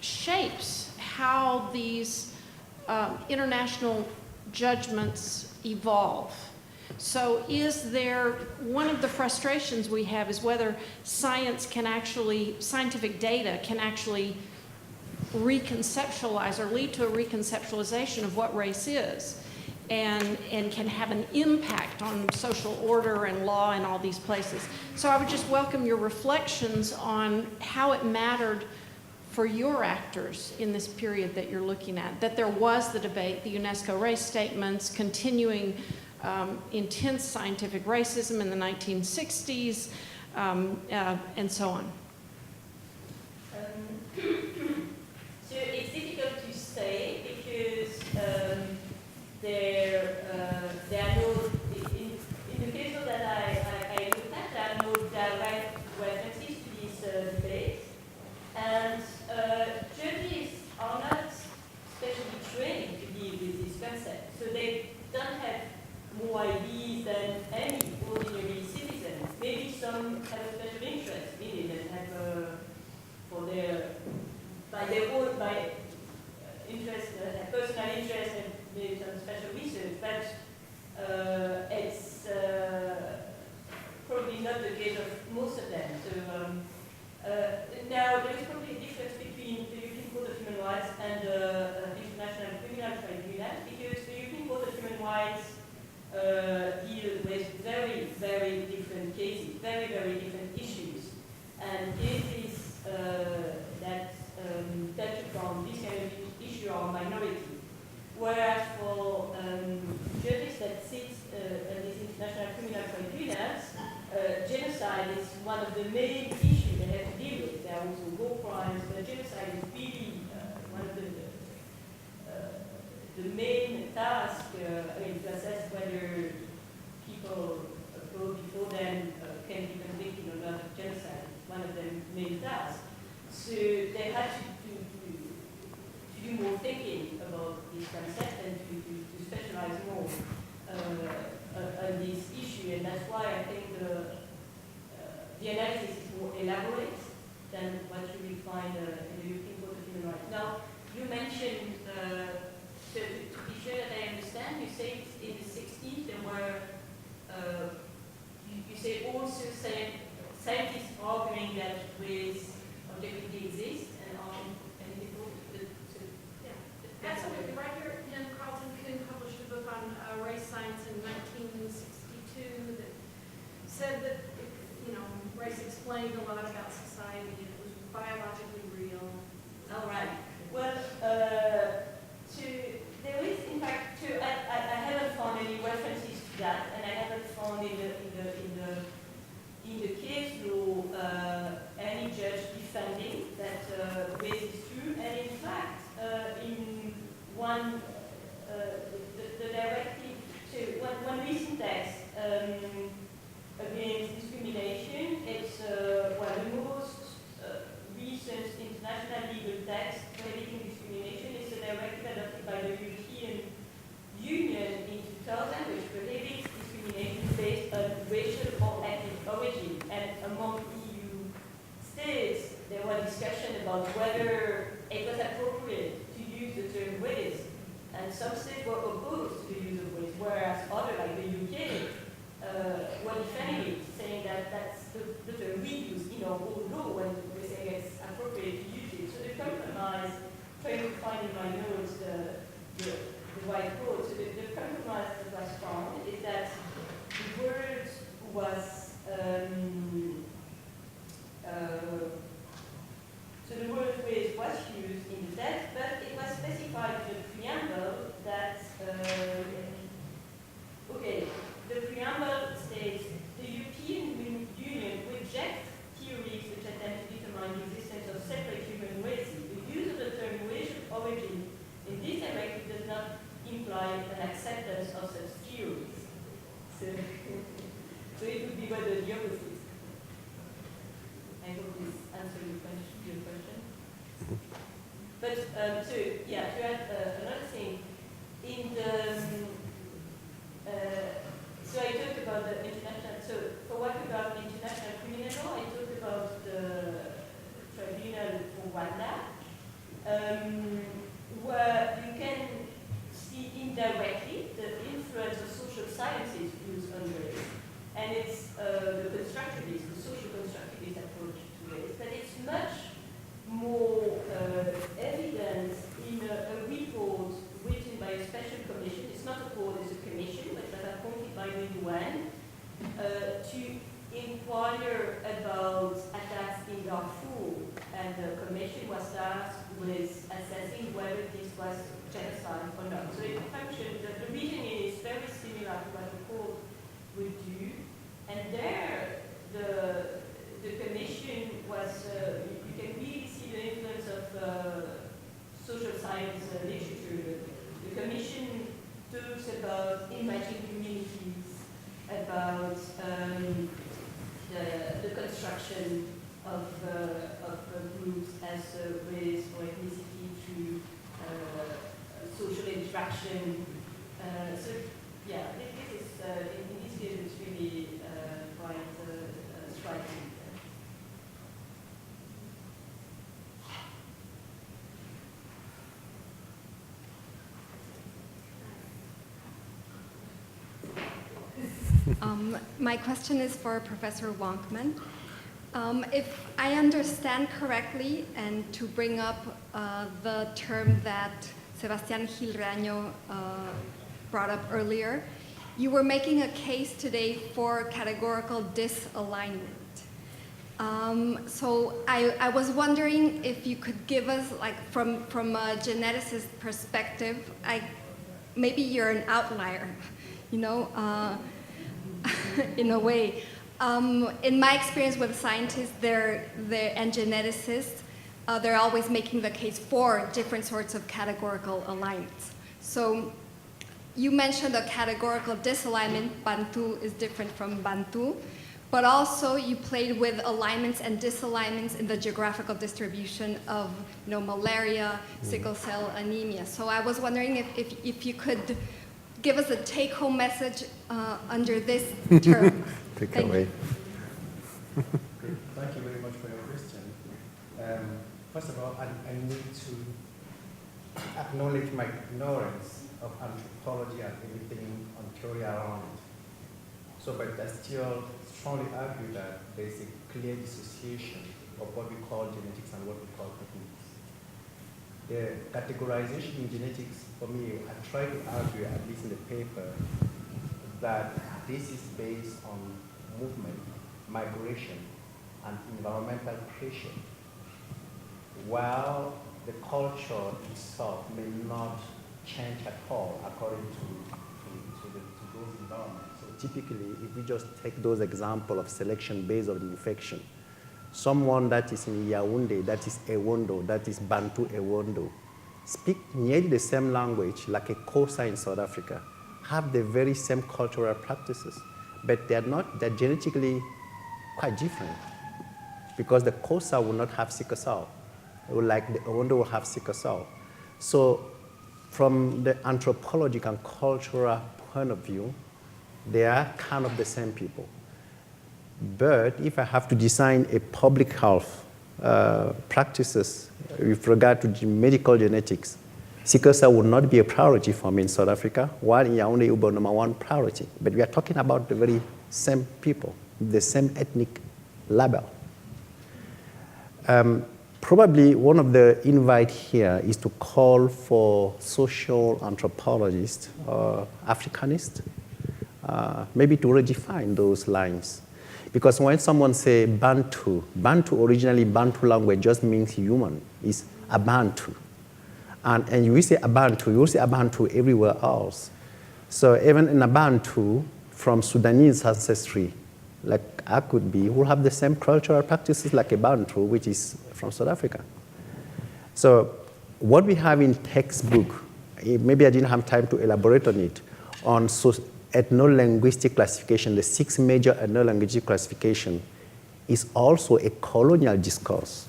shapes how these international judgments evolve. So is there, one of the frustrations we have is whether scientific data can actually reconceptualize or lead to a reconceptualization of what race is and can have an impact on social order and law in all these places. So I would just welcome your reflections on how it mattered for your actors in this period that you're looking at, that there was the debate, the UNESCO race statements, continuing intense scientific racism in the 1960s, and so on. So it's difficult to say because there are no, in the case that I looked at, there are no direct references to this debate. And judges are not specially trained to deal with this concept. So they don't have more ideas than any ordinary citizen. Maybe some have a special interest, maybe they have for their interest, personal interest, and maybe some special research, but it's probably not the case of most of them. So now there is probably a difference between the European Court of Human Rights and the International Criminal Tribunal, because the European Court of Human Rights deal with very, very different cases, very, very different issues, and cases that touch upon this kind of issue are minority. Whereas for judges that sit in these international criminal tribunals, genocide is one of the main issues they have to deal with. There are also war crimes, but genocide is really one of the main task, to assess whether people both before them can be convicted or not of genocide. One of the main tasks. So they had to do more thinking about this concept and to specialize more on this issue, and that's why I think the analysis is more elaborate than what you will find in the European Court of Human Rights. Now, you mentioned, to be sure that I understand, you say in the 60s there were, you say also scientists arguing that race objectively exists and people, Yeah, absolutely. Right here, Carlton Kuhn published a book on race science in 1962 that said that, race explained a lot about society. It was biologically real. all right. Well, there is, in fact, I haven't found any references to that, and I haven't found in the case law any judge defending that race is true. And in fact, in one the directive to one recent text against discrimination, it's the most recent international legal text prohibiting discrimination is a directive adopted by the European Union in 2000, which prohibits discrimination based on racial or ethnic origin. And among EU states, there was discussion about whether it was appropriate to use the term race. And some states were opposed to the use of race, whereas others, like the UK, were defending it, saying that that's the term we use in our own law when we say it's appropriate to use it. So the compromise, trying to find in my notes the right quote, so the compromise that was found is that the word was, so the word race was used in the text, but it was specified in the preamble that, the preamble states, the European Union rejects theories which attempt to determine the existence of separate human races. The use of the term racial origin in this directive does not imply an acceptance of such theories. So it would be rather the opposite. I hope this answers your question. But to add another thing, in the so I talked about the international. So for what about international criminal law, I talked about the tribunal for Rwanda, where you can see indirectly the influence of social sciences used on race, and it's the constructivist, the social constructivist approach to race, but it's much more evident in a report written by a special commission. It's not a court, it's a commission, which was appointed by the UN to inquire about attacks in Darfur, and the commission was tasked with assessing whether this was genocide or not. So it functioned, the reasoning is very similar to what the court would do, and there the commission was, you can really see the influence of social science literature. The commission talks about imagined communities, about the construction of groups as race or ethnicity through social interaction. So yeah, this is in this case it's really quite striking. My question is for Professor Wonkman. If I understand correctly, and to bring up the term that Sebastián Gil Reaño brought up earlier, you were making a case today for categorical disalignment. So I was wondering if you could give us, like, from a geneticist perspective, maybe you're an outlier, you know, in a way. In my experience with scientists and geneticists, they're always making the case for different sorts of categorical alignments. So you mentioned a categorical disalignment. Bantu is different from Bantu. But also you played with alignments and disalignments in the geographical distribution of malaria, sickle cell anemia. So I was wondering if you could give us a take-home message under this term. Take Thank away. you. Thank you very much for your question. First of all, I need to acknowledge my ignorance of anthropology and everything on theory around it. So, but I still strongly argue that there is a clear dissociation of what we call genetics and what we call techniques. The categorization in genetics, for me, I try to argue, at least in the paper, that this is based on movement, migration, and environmental pressure, while the culture itself may not change at all according to those environments. So typically, if we just take those examples of selection based on the infection, someone that is in Yaoundé, that is Ewondo, that is Bantu Ewondo, speak nearly the same language like a Xhosa in South Africa, have the very same cultural practices, but they're genetically quite different, because the Xhosa will not have sickle cell, like the Ewondo will have sickle cell. So from the anthropological and cultural point of view, they are kind of the same people. But if I have to design a public health practices with regard to medical genetics, sickle cell would not be a priority for me in South Africa, while in Yaoundé it will be #1 priority. But we are talking about the very same people, the same ethnic label. Probably one of the invite here is to call for social anthropologists or Africanists, maybe to redefine those lines. Because when someone say Bantu, originally Bantu language just means human, it's Abantu. And you will say Abantu, you will say Abantu everywhere else. So even in Abantu, from Sudanese ancestry, like I could be, will have the same cultural practices like a Bantu, which is from South Africa. So what we have in textbook, maybe I didn't have time to elaborate on it, on ethno-linguistic classification, the 6 major ethno-linguistic classification, is also a colonial discourse.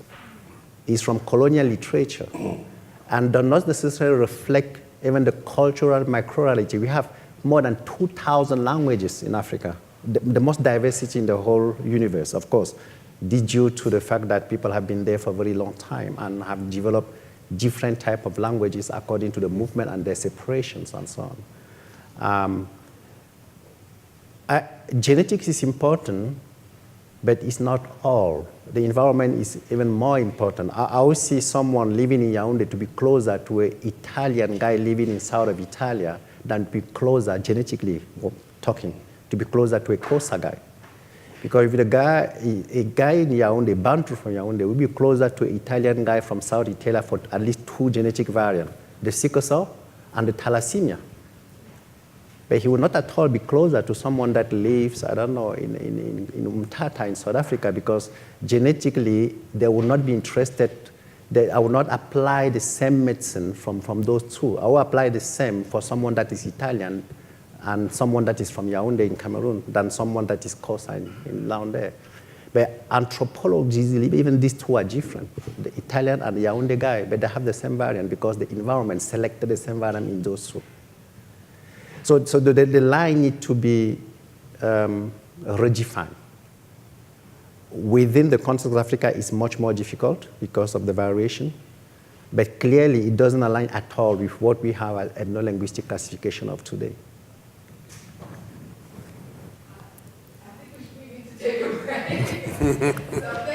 It's from colonial literature and does not necessarily reflect even the cultural microreality. We have more than 2,000 languages in Africa, the most diversity in the whole universe, of course, due to the fact that people have been there for a very long time and have developed different type of languages according to the movement and their separations and so on. Genetics is important, but it's not all. The environment is even more important. I always see someone living in Yaoundé to be closer to an Italian guy living in south of Italia than to be closer, genetically talking, to be closer to a Xhosa guy. Because if a guy in Yaoundé, Bantu from Yaoundé, will be closer to an Italian guy from South Italia for at least 2 genetic variants, the sickle cell and the thalassemia. But he will not at all be closer to someone that lives, I don't know, in Umtata in South Africa, because genetically they will not be interested. I will not apply the same medicine from those two. I will apply the same for someone that is Italian and someone that is from Yaoundé in Cameroon than someone that is Xhosa in Yaoundé. But anthropology, even these two are different. The Italian and the Yaoundé guy, but they have the same variant because the environment selected the same variant in those two. So the line needs to be redefined. Within the context of Africa, it's much more difficult because of the variation, but clearly it doesn't align at all with what we have as ethno-linguistic classification of today. I think we need to take a break. So